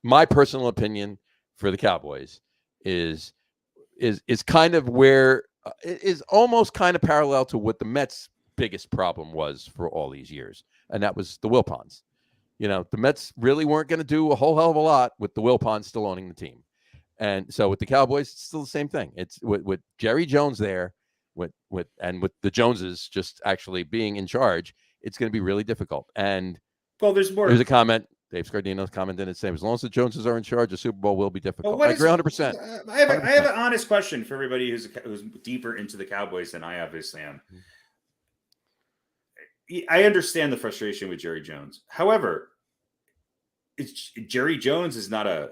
my personal opinion for the Cowboys is kind of where it is almost kind of parallel to what the Mets' biggest problem was for all these years, and that was the Wilpons. The Mets really weren't going to do a whole hell of a lot with the Wilpons still owning the team, and so with the Cowboys, it's still the same thing. It's with Jerry Jones there. With the Joneses just actually being in charge, it's going to be really difficult. And there's more. There's a comment. Dave Scardino's comment in it saying, as long as the Joneses are in charge, the Super Bowl will be difficult. I agree 100%. I have an honest question for everybody who's deeper into the Cowboys than I obviously am. I understand the frustration with Jerry Jones. However, Jerry Jones is not a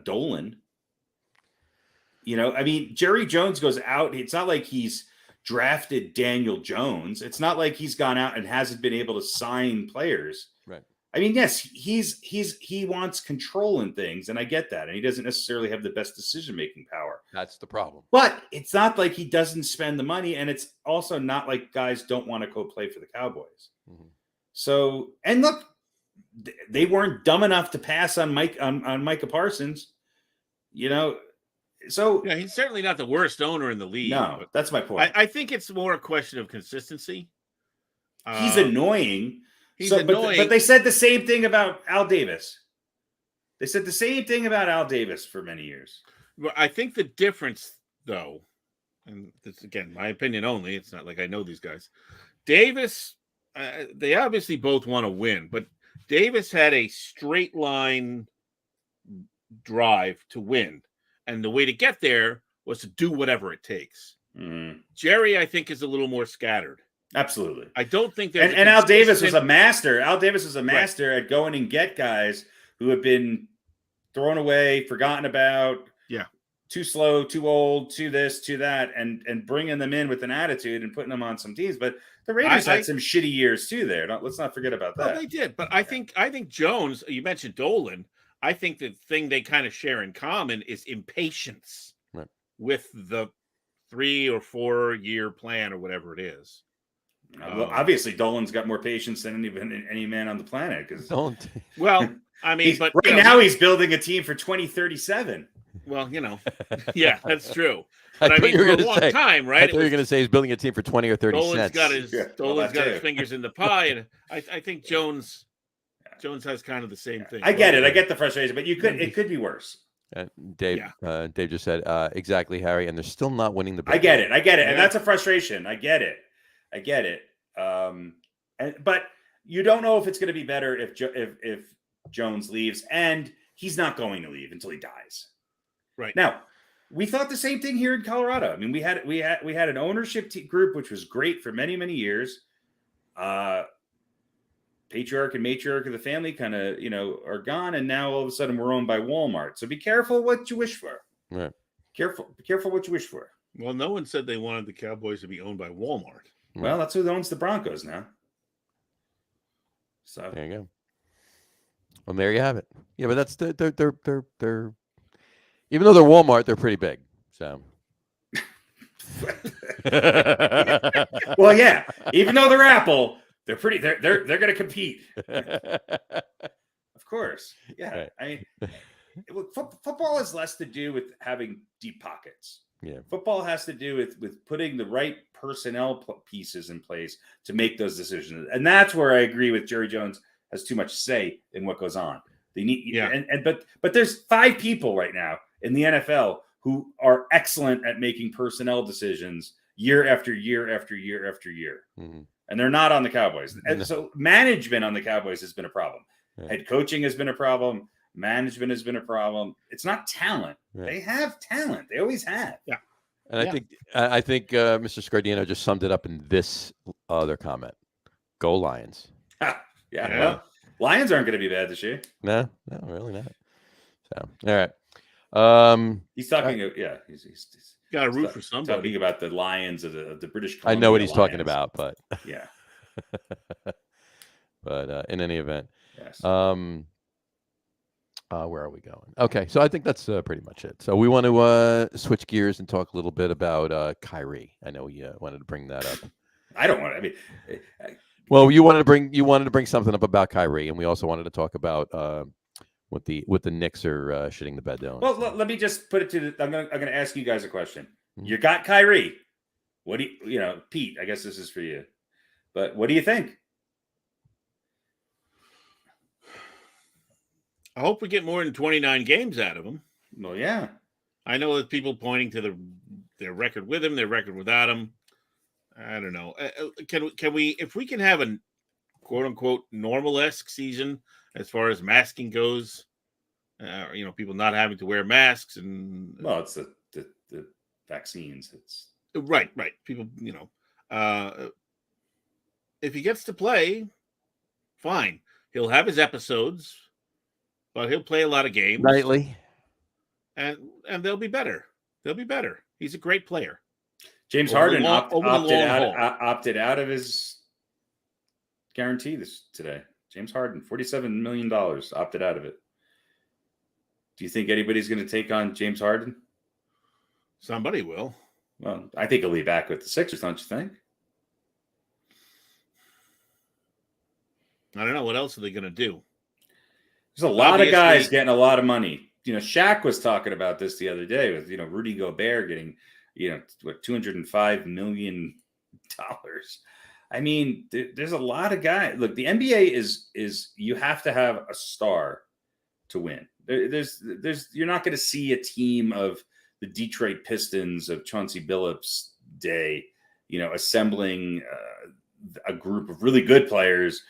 Dolan. I mean, Jerry Jones goes out. It's not like he's drafted Daniel Jones. It's not like he's gone out and hasn't been able to sign players. Right. I mean, yes, he wants control in things, and I get that. And he doesn't necessarily have the best decision-making power. That's the problem. But it's not like he doesn't spend the money, and it's also not like guys don't want to go play for the Cowboys. Mm-hmm. So, and look, they weren't dumb enough to pass on Micah Parsons, So yeah, he's certainly not the worst owner in the league. No, that's my point. I think it's more a question of consistency. He's annoying. He's annoying. But they said the same thing about Al Davis. They said the same thing about Al Davis for many years. Well, I think the difference, though, and this again, my opinion only. It's not like I know these guys. Davis, they obviously both want to win, but Davis had a straight line drive to win, and the way to get there was to do whatever it takes. Jerry, I think, is a little more scattered. Absolutely. I don't think there's and Al Davis was a master. Al Davis was a master at going and get guys who have been thrown away, forgotten about. Yeah. Too slow, too old, too this, too that, and bringing them in with an attitude and putting them on some teams. But the Raiders had some shitty years too there. Let's not forget about that. Well, they did. But I think Jones, you mentioned Dolan. I think the thing they kind of share in common is impatience with the 3 or 4 year plan or whatever it is. Well, obviously, Dolan's got more patience than any man on the planet. Well, I mean, but now he's building a team for 2037. Well, yeah, that's true. But I mean, for a long time, right? I thought you were going to say he's building a team for 20 or 30 cents. Dolan's got his fingers in the pie, and I think Jones has kind of the same thing. I get it. I get the frustration, but it could be worse. Dave just said exactly, Harry, and they're still not winning the. I get it, and that's a frustration. I get it. But you don't know if it's going to be better if Jones leaves, and he's not going to leave until he dies. Right now, we thought the same thing here in Colorado. I mean, we had an ownership group which was great for many years. Patriarch and matriarch of the family kind of are gone, and now all of a sudden we're owned by Walmart. So be careful what you wish for. Right. Be careful what you wish for. Well, no one said they wanted the Cowboys to be owned by Walmart. Well, that's who owns the Broncos now. So there you go. Well, there you have it. Yeah, but that's they're even though they're Walmart, they're pretty big. So. Well, yeah. Even though they're Apple, they're pretty. They're going to compete. Of course. Yeah. Right. I mean, football has less to do with having deep pockets. Yeah. Football has to do with putting the right personnel pieces in place to make those decisions, and that's where I agree with Jerry Jones has too much say in what goes on. They need, but there's 5 people right now in the NFL who are excellent at making personnel decisions year after year after year after year. Mm-hmm. And they're not on the Cowboys. And so management on the Cowboys has been a problem. Yeah. Head coaching has been a problem. Management has been a problem. It's not talent. Yeah. They have talent. They always have. Yeah. And I think Mr. Scardino just summed it up in this other comment. Go Lions. Yeah. Well, Lions aren't going to be bad this year. No, really not. So, all right. He's talking. He's got to root for somebody. Talking about the Lions of the British I Columbia know what he's Lions. talking about, but yeah. But in any event, yes. Where are we going? Okay, so I think that's pretty much it. So we want to switch gears and talk a little bit about Kyrie. I know you wanted to bring that up. I don't want to. I mean, well, you wanted to bring something up about Kyrie, and we also wanted to talk about what the Knicks are shitting the bed down. Well, let me just put it to I'm gonna ask you guys a question. Mm-hmm. You got Kyrie. What do you Pete? I guess this is for you. But what do you think? I hope we get more than 29 games out of him. Well, yeah. I know there's people pointing to their record with him, their record without him. I don't know. Can we, if we can have a quote unquote normal-esque season as far as masking goes, people not having to wear masks and it's the vaccines. It's right. People, if he gets to play, fine. He'll have his episodes. But he'll play a lot of games nightly, and they'll be better. They'll be better. He's a great player. James Harden opted out of his guarantee today. James Harden, $47 million, opted out of it. Do you think anybody's going to take on James Harden? Somebody will. Well, I think he'll be back with the Sixers, don't you think? I don't know. What else are they going to do? There's a lot of guys getting a lot of money. Shaq was talking about this the other day with, Rudy Gobert getting, $205 million. I mean, there's a lot of guys. Look, the NBA is you have to have a star to win. You're not going to see a team of the Detroit Pistons of Chauncey Billups' day, assembling a group of really good players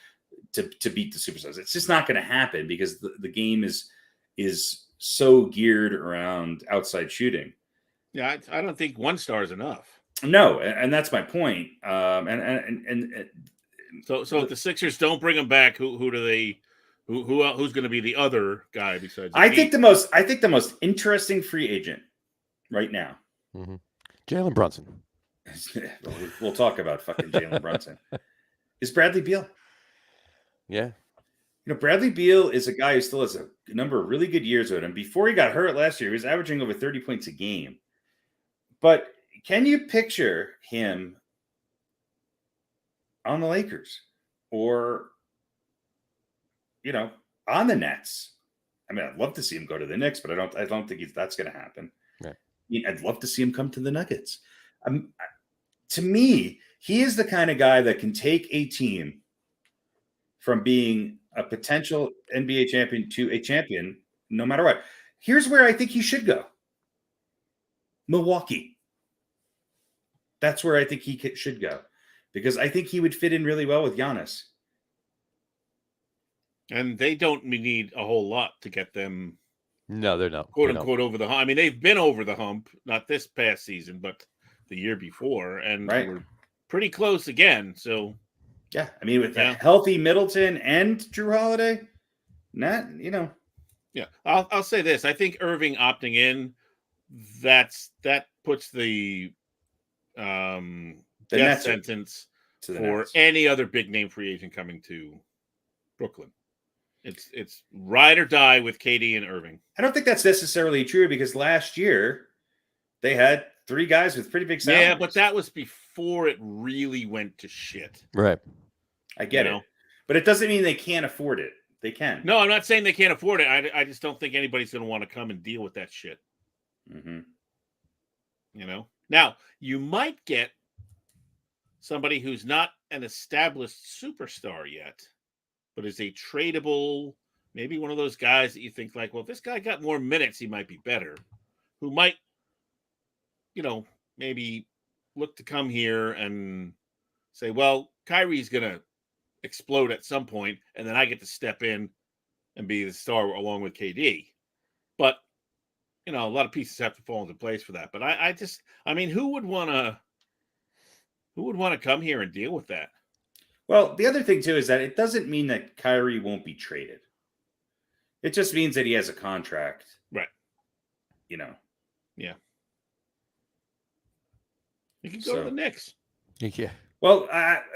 to beat the superstars. It's just not going to happen because the game is so geared around outside shooting. Yeah, I don't think one star is enough. No, and that's my point. So if the Sixers don't bring him back, who's going to be the other guy besides? I think the most interesting free agent right now, Jalen Brunson. We'll talk about fucking Jalen Brunson. Is Bradley Beal? Yeah. Bradley Beal is a guy who still has a number of really good years with him. Before he got hurt last year, he was averaging over 30 points a game. But can you picture him on the Lakers or, on the Nets? I mean, I'd love to see him go to the Knicks, but I don't think that's going to happen. Right. I'd love to see him come to the Nuggets. To me, he is the kind of guy that can take a team from being a potential NBA champion to a champion, no matter what. Here's where I think he should go. Milwaukee. That's where I think he should go, because I think he would fit in really well with Giannis. And they don't need a whole lot to get them. No, they're not. Quote unquote over the hump. I mean, they've been over the hump, not this past season, but the year before, and we're pretty close again. So, yeah, I mean, with a healthy Middleton and Drew Holiday, Yeah, I'll say this: I think Irving opting in, that puts the death sentence for any other big name free agent coming to Brooklyn. It's ride or die with KD and Irving. I don't think that's necessarily true, because last year they had 3 guys with pretty big salaries. Yeah, but that was before it really went to shit. Right. I get it. But it doesn't mean they can't afford it. They can. No, I'm not saying they can't afford it. I just don't think anybody's going to want to come and deal with that shit. Mm-hmm. Now, you might get somebody who's not an established superstar yet, but is a tradable, maybe one of those guys that you think like, well, if this guy got more minutes, he might be better, who might, maybe look to come here and say, well, Kyrie's going to explode at some point, and then I get to step in and be the star along with KD. But, a lot of pieces have to fall into place for that. But who would want to come here and deal with that? Well, the other thing, too, is that it doesn't mean that Kyrie won't be traded. It just means that he has a contract. Right. Yeah. You can go to the Knicks. Yeah. Well,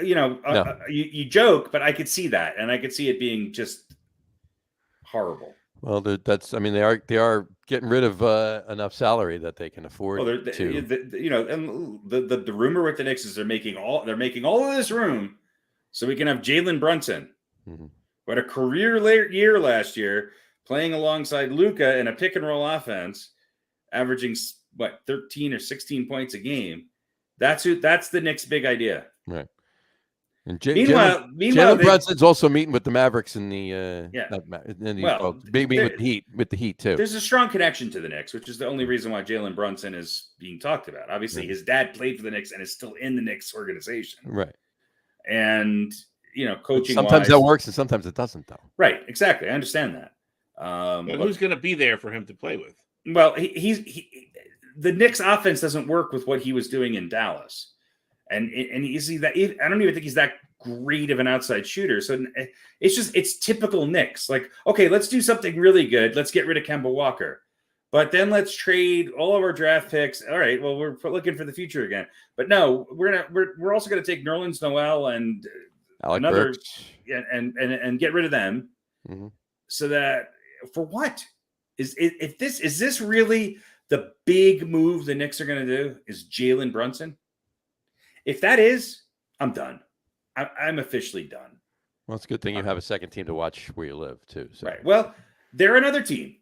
No. You joke, but I could see that. And I could see it being just horrible. Well, they are getting rid of enough salary that they can afford to. And the rumor with the Knicks is they're making all of this room so we can have Jalen Brunson, who had a career year last year, playing alongside Luka in a pick and roll offense, averaging 13 or 16 points a game. That's the Knicks' big idea. Right. And meanwhile, Jalen Brunson's also meeting with the Mavericks in the meeting with the Heat too. There's a strong connection to the Knicks, which is the only reason why Jalen Brunson is being talked about. Obviously, his dad played for the Knicks and is still in the Knicks organization. Right. And coaching. Sometimes that works and sometimes it doesn't, though. Right. Exactly. I understand that. But who's going to be there for him to play with? Well, the Knicks offense doesn't work with what he was doing in Dallas. And is he that? I don't even think he's that great of an outside shooter. So it's typical Knicks. Like, okay, let's do something really good. Let's get rid of Kemba Walker, but then let's trade all of our draft picks. All right, well, we're looking for the future again. But no, we're also going to take Nerlens Noel and Alec another Burks. and get rid of them. Mm-hmm. So that for what is this really the big move the Knicks are going to do? Is Jalen Brunson? If that is, I'm done. I'm officially done. Well, it's a good thing you have a second team to watch where you live, too. So. Right. Well, they're another team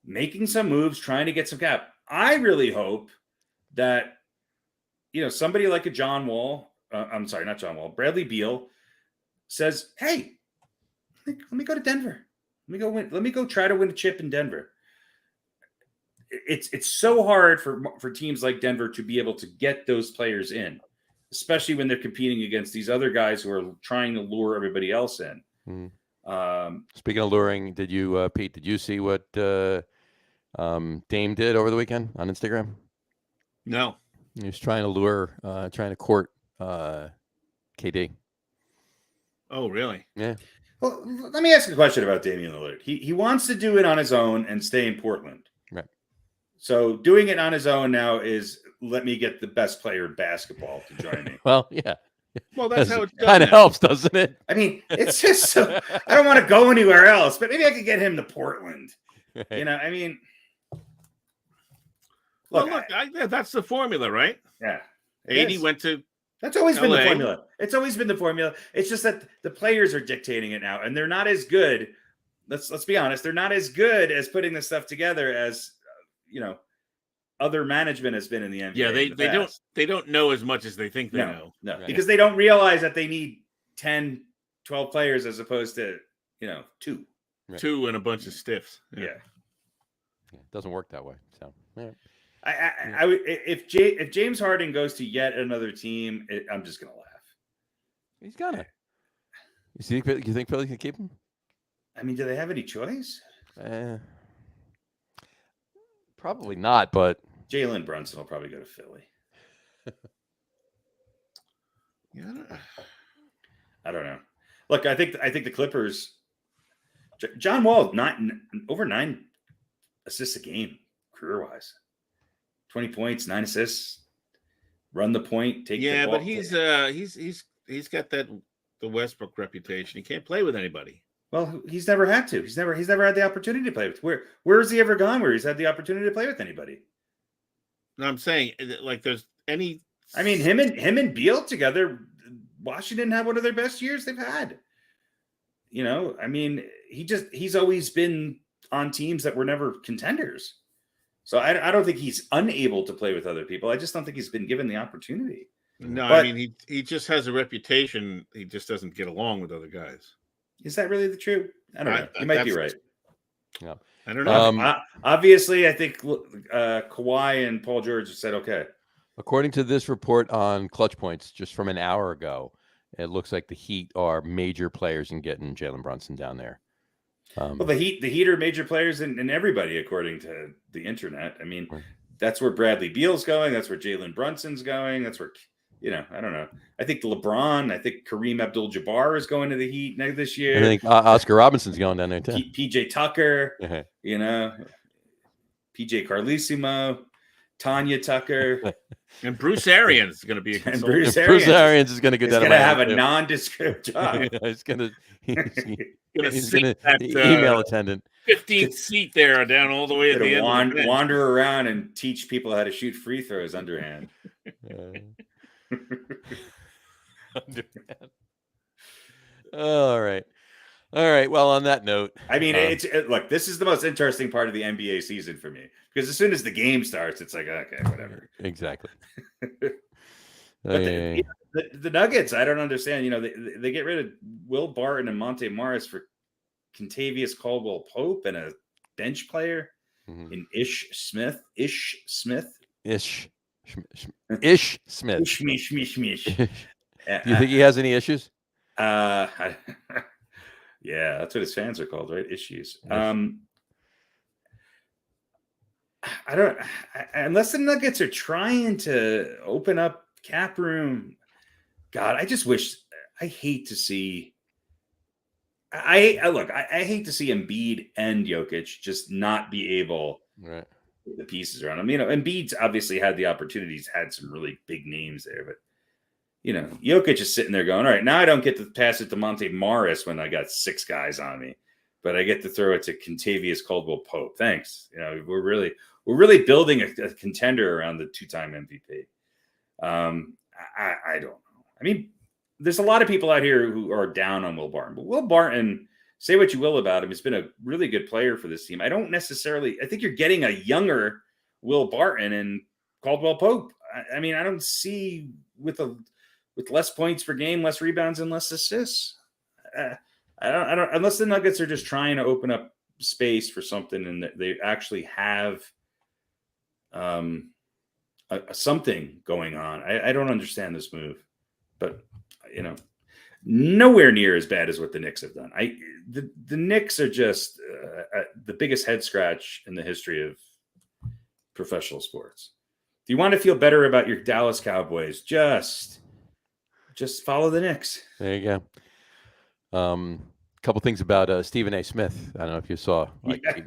making some moves, trying to get some cap. I really hope that, somebody like a John Wall, not John Wall, Bradley Beal says, hey, let me go to Denver. Let me go try to win a chip in Denver. it's so hard for teams like Denver to be able to get those players in, especially when they're competing against these other guys who are trying to lure everybody else in. Speaking of luring, did you, Pete? Did you see what Dame did over the weekend on Instagram? No. He was trying to lure, trying to court KD. Oh, really? Yeah. Well, let me ask you a question about Damian Lillard. He wants to do it on his own and stay in Portland. Right. So doing it on his own now is let me get the best player in basketball to join me. Well, yeah. Well, that's how it's done. Kind of helps, doesn't it? I mean, it's just so I don't want to go anywhere else, but maybe I could get him to Portland. Right. You know, I mean, Look, that's the formula, right? Yeah. 80 went to That's always been the LA. formula. It's always been the formula. It's just that the players are dictating it now, and they're not as good. Let's be honest. They're not as good as putting this stuff together as other management has been in the NBA. Yeah, they don't know as much as they think they know. No, Right. because they don't realize that they need 10, 12 players as opposed to 2. Right. 2 and a bunch of stiffs. Yeah. It doesn't work that way. So, yeah. I would if James Harden goes to yet another team, I'm just gonna laugh. He's gonna. You think Philly can keep him? I mean, do they have any choice? Probably not, but Jalen Brunson will probably go to Philly. Yeah. I don't know. Look, I think the Clippers. John Wall over 9 assists a game career wise. 20 points, 9 assists. Run the point, take the ball. But he's got the Westbrook reputation. He can't play with anybody. Well, he's never had to. He's never had the opportunity to play with. Where has he ever gone where he's had the opportunity to play with anybody? No, I'm saying like there's any. I mean, him and Beal together, Washington had one of their best years they've had. I mean, he's always been on teams that were never contenders. So I don't think he's unable to play with other people. I just don't think he's been given the opportunity. No, But I mean he just has a reputation. He just doesn't get along with other guys. is that really the truth? I don't know. You might be right. yeah. I don't know. Obviously, I think Kawhi and Paul George said okay. According to this report on Clutch Points, just from an hour ago, it looks like the Heat are major players in getting Jalen Brunson down there. Well, the Heat are major players in everybody, according to the internet. I mean, that's where Bradley Beal's going. That's where Jalen Brunson's going. That's where, I don't know. I think I think Kareem Abdul-Jabbar is going to the Heat this year. I think Oscar Robinson's going down there too. PJ Tucker, Uh-huh. PJ Carlissimo, Tanya Tucker. And Bruce Arians is going to be a And consultant. Bruce Arians is going to go He's down going to to have a Miami, too. nondescript job. He's going to Gonna he's sit going that, to email attendant. 15th seat there down all the way at the end. Of the Wander around and teach people how to shoot free throws underhand. All right. Well, on that note, I mean, look, this is the most interesting part of the NBA season for me because as soon as the game starts, it's like, okay, whatever. Exactly. But the Nuggets, I don't understand. They get rid of Will Barton and Monte Morris for Kentavious Caldwell-Pope and a bench player in Ish Smith. Ish Smith. Shmish. Do you think he has any issues? Yeah, that's what his fans are called, right? Issues. I don't. Unless the Nuggets are trying to open up cap room. God, I just wish. I hate to see. I hate to see Embiid and Jokic just not be able. Right. The pieces around him. Embiid's obviously had the opportunities, had some really big names there, but Jokic is sitting there going, all right, now I don't get to pass it to Monte Morris when I got 6 guys on me, but I get to throw it to Kentavious Caldwell-Pope. Thanks. We're really building a contender around the 2-time MVP. I don't know. I mean, there's a lot of people out here who are down on Will Barton, but Will Barton, say what you will about him, he's been a really good player for this team. I think you're getting a younger Will Barton and Caldwell-Pope. I mean, I don't see with less points per game, less rebounds, and less assists. I don't unless the Nuggets are just trying to open up space for something and they actually have something going on. I don't understand this move, but nowhere near as bad as what the Knicks have done. The Knicks are just the biggest head scratch in the history of professional sports. If you want to feel better about your Dallas Cowboys, just follow the Knicks. There you go. Couple things about Stephen A. Smith. I don't know if you saw.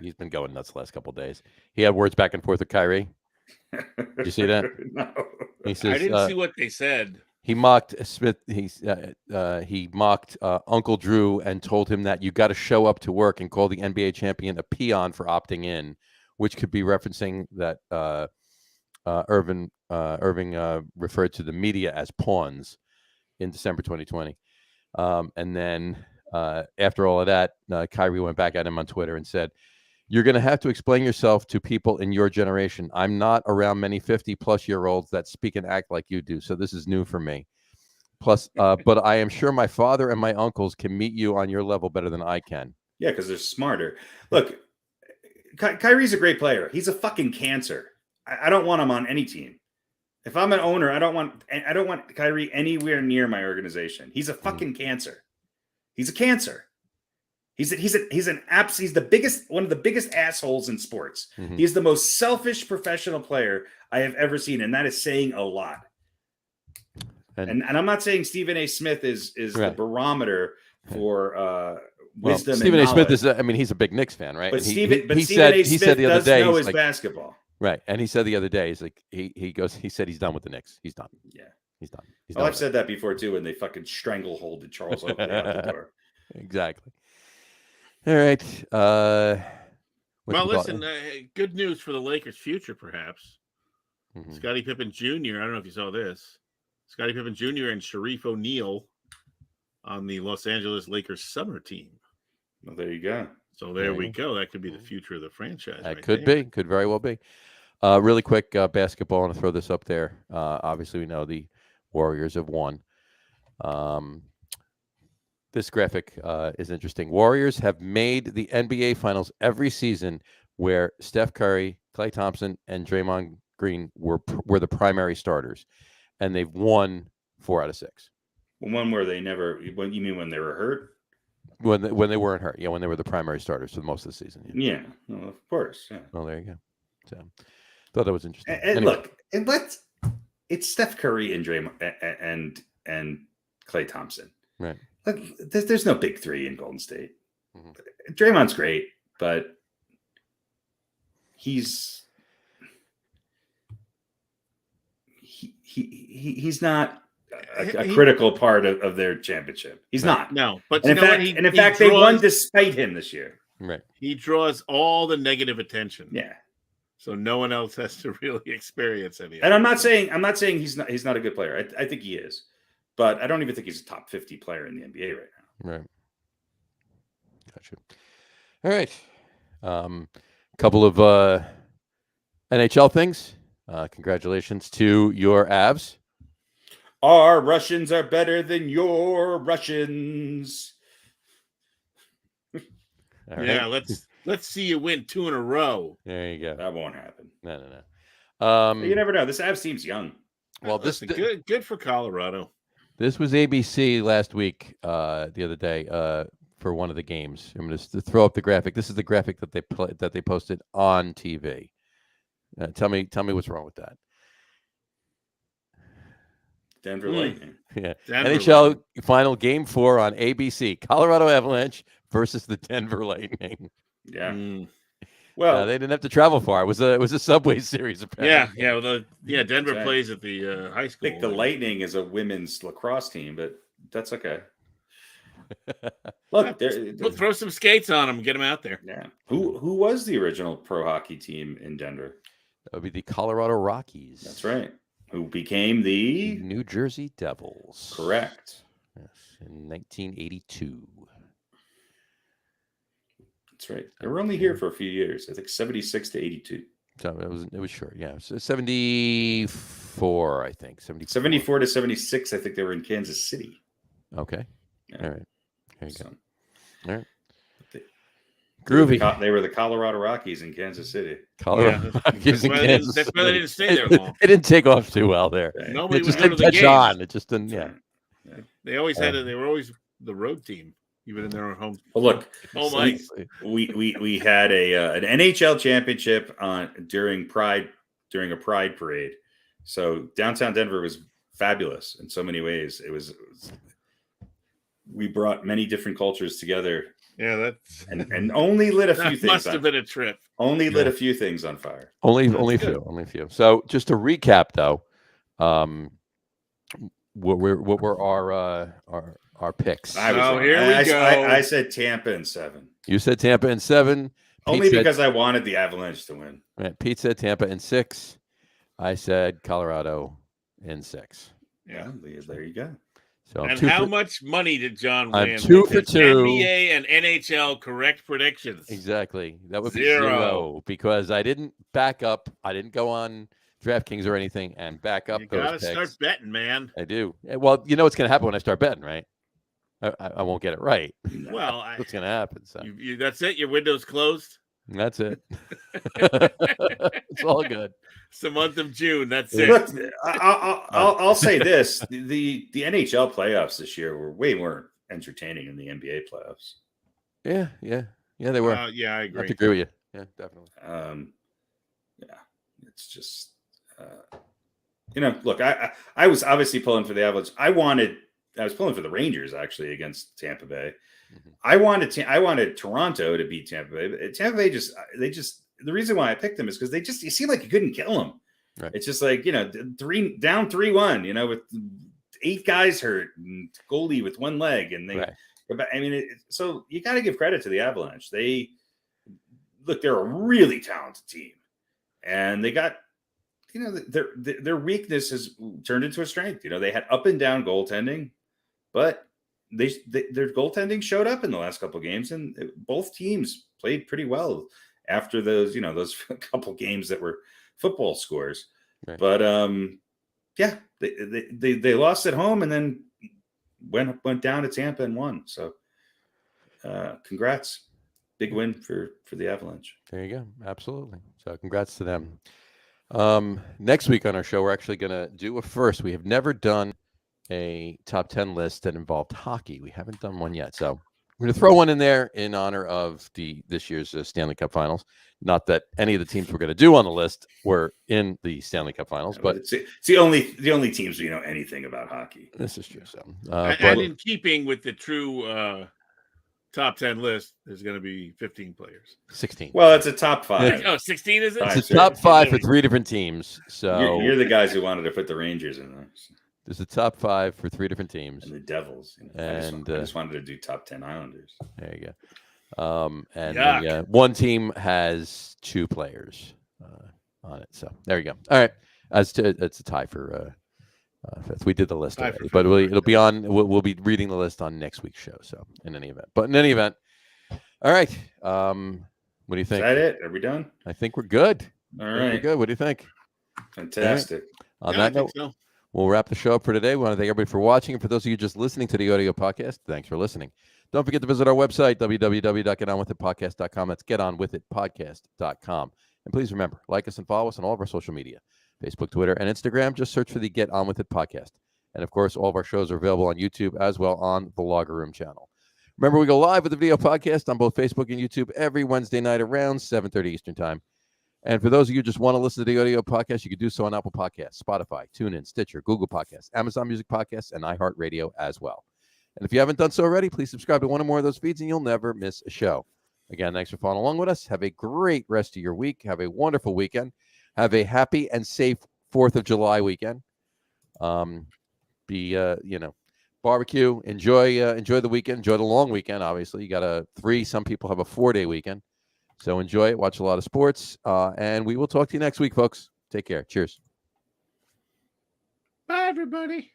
He's been going nuts the last couple of days. He had words back and forth with Kyrie. Did you see that? No. He says, I didn't see what they said. He mocked Smith. He mocked Uncle Drew and told him that you got to show up to work, and call the NBA champion a peon for opting in, which could be referencing that Irving referred to the media as pawns in December 2020. And then after all of that, Kyrie went back at him on Twitter and said, "You're going to have to explain yourself to people in your generation. I'm not around many 50-plus-year-olds that speak and act like you do, so this is new for me. Plus, but I am sure my father and my uncles can meet you on your level better than I can." Yeah, because they're smarter. Look, Kyrie's a great player. He's a fucking cancer. I don't want him on any team. If I'm an owner, I don't want Kyrie anywhere near my organization. He's a fucking cancer. He's a cancer. He's the biggest, one of the biggest assholes in sports. Mm-hmm. He's the most selfish professional player I have ever seen, and that is saying a lot. And I'm not saying Stephen A. Smith is right. the barometer for wisdom. Well, Stephen and A. Smith knowledge. He's a big Knicks fan, right? But he Stephen A. said Smith the other does day, know he's his like, basketball. right, and he said the other day, he said he's done with the Knicks. He's done. Yeah, he's done. Well, I've said that before too, when they fucking strangleholded Charles Oakley out the door. Exactly. All right. Well, listen, good news for the Lakers' future, perhaps. Mm-hmm. Scottie Pippen Jr., I don't know if you saw this. Scottie Pippen Jr. and Sharif O'Neal on the Los Angeles Lakers summer team. Well, there you go. So there we go. That could be the future of the franchise. That could be. Could very well be. Really quick basketball. I want to throw this up there. Obviously, we know the Warriors have won. This graphic is interesting. Warriors have made the NBA Finals every season where Steph Curry, Klay Thompson, and Draymond Green were the primary starters, and they've won 4 out of 6. One where they never. When you mean when they were hurt? When they weren't hurt, yeah, when they were the primary starters for most of the season. Yeah, well, of course. Yeah. Well, there you go. So, thought that was interesting. And look, it's Steph Curry and Draymond and Klay Thompson. Right. Look, there's no big three in Golden State. Mm-hmm. Draymond's great, but he's not a critical part of their championship. He's not. No, but and in fact, they won despite him this year. Right. He draws all the negative attention. Yeah. So no one else has to really experience any. And I'm not saying he's not a good player. I think he is, but I don't even think he's a top 50 player in the NBA right now. Right. Gotcha. All right. Couple of NHL things. Congratulations to your Avs. Our Russians are better than your Russians. Yeah, let's see you win 2 in a row. There you go. That won't happen. No. You never know. This Avs team's young. Well, good for Colorado. This was ABC last week, the other day, for one of the games. I'm going to throw up the graphic. This is the graphic that they posted on TV. Tell me what's wrong with that. Denver Lightning. Yeah. Denver NHL Lightning. final game 4 on ABC. Colorado Avalanche versus the Denver Lightning. Yeah. Well, they didn't have to travel far. It was a Subway series, apparently. Yeah. Denver plays at the high school. I think the Lightning is a women's lacrosse team, but that's okay. Look, we'll throw some skates on them, get them out there. Yeah. Who was the original pro hockey team in Denver? That would be the Colorado Rockies. That's right. Who became the New Jersey Devils. Correct. Yes, in 1982. That's right. They were only here for a few years. I think 76 to 82. So it was short. Yeah, so 74, I think. 74 to 76. I think they were in Kansas City. Okay. Yeah. All right. There you go. All right. Groovy. They were the Colorado Rockies in Kansas City. Colorado Rockies in Kansas That's why they didn't stay City. there long. It didn't take off too well there. Nobody It was just going to didn't the catch games. on. It just didn't. Yeah. They always they were always the road team, even in their own home. Well, look, home ice. we had an NHL championship during a Pride parade. So downtown Denver was fabulous in so many ways. We brought many different cultures together. Yeah, that's and only lit a few things. Must have been a trip. Only lit a few things on fire. Only a few. So just to recap, though, what were our picks? Here we go. I said Tampa in 7. You said Tampa in 7. Only because I wanted the Avalanche to win. Right. Pete said Tampa in 6. I said Colorado in 6. Yeah, there you go. So and how much money did John win? I'm 2 for 2. NBA and NHL correct predictions. Exactly. That would be 0 because I didn't back up. I didn't go on DraftKings or anything and back up. You those gotta picks. start betting, man. I do. Well, you know what's going to happen when I start betting, right? I won't get it right. Well, what's going to happen? So that's it. Your window's closed. That's it. It's all good. It's the month of June. That's it. Look, I'll say this: the NHL playoffs this year were way more entertaining than the NBA playoffs. Yeah, they were. Yeah, I agree. I have to agree with you. Yeah, definitely. It's just look, I was obviously pulling for the Avalanche. I was pulling for the Rangers actually against Tampa Bay. Mm-hmm. I wanted Toronto to beat Tampa Bay. But Tampa Bay the reason why I picked them is because you seem like you couldn't kill them. Right. It's just like, down 3-1, with 8 guys hurt and goalie with 1 leg. And so you got to give credit to the Avalanche. They're a really talented team, and they got, their weakness has turned into a strength. They had up and down goaltending, but their goaltending showed up in the last couple of games, and both teams played pretty well after those couple games that were football scores. Right. But they lost at home and then went down to Tampa and won. So congrats. Big win for the Avalanche. There you go. Absolutely. So congrats to them. Next week on our show, we're actually going to do a first. We have never done a top 10 list that involved hockey. We haven't done one yet. So we're going to throw one in there in honor of this year's Stanley Cup Finals. Not that any of the teams we're going to do on the list were in the Stanley Cup Finals, but it's the only teams we know anything about hockey. This is true. So, and in keeping with the true top 10 list, there's going to be 15 players. 16. Well, it's a top 5. Oh, 16 is it? It's a top 5 for 3 different teams. So you're the guys who wanted to put the Rangers in there. There's a top 5 for 3 different teams. And the Devils. And I just wanted to do top 10 Islanders. There you go. And one team has 2 players on it. So there you go. All right. It's a tie for fifth. We did the list already, but it'll be on. We'll be reading the list on next week's show. So in any event, all right. What do you think? Is that it? Are we done? I think we're good. All right. We're good. What do you think? Fantastic. Right. On that note, we'll wrap the show up for today. We want to thank everybody for watching. And for those of you just listening to the audio podcast, thanks for listening. Don't forget to visit our website, www.getonwithitpodcast.com. That's getonwithitpodcast.com. And please remember, like us and follow us on all of our social media, Facebook, Twitter, and Instagram. Just search for the Get On With It podcast. And, of course, all of our shows are available on YouTube as well on the Logger Room channel. Remember, we go live with the video podcast on both Facebook and YouTube every Wednesday night around 7:30 Eastern Time. And for those of you who just want to listen to the audio podcast, you can do so on Apple Podcasts, Spotify, TuneIn, Stitcher, Google Podcasts, Amazon Music Podcasts, and iHeartRadio as well. And if you haven't done so already, please subscribe to one or more of those feeds and you'll never miss a show. Again, thanks for following along with us. Have a great rest of your week. Have a wonderful weekend. Have a happy and safe 4th of July weekend. Barbecue. Enjoy the weekend. Enjoy the long weekend. Obviously, you got some people have a 4-day weekend. So enjoy it. Watch a lot of sports. And we will talk to you next week, folks. Take care. Cheers. Bye, everybody.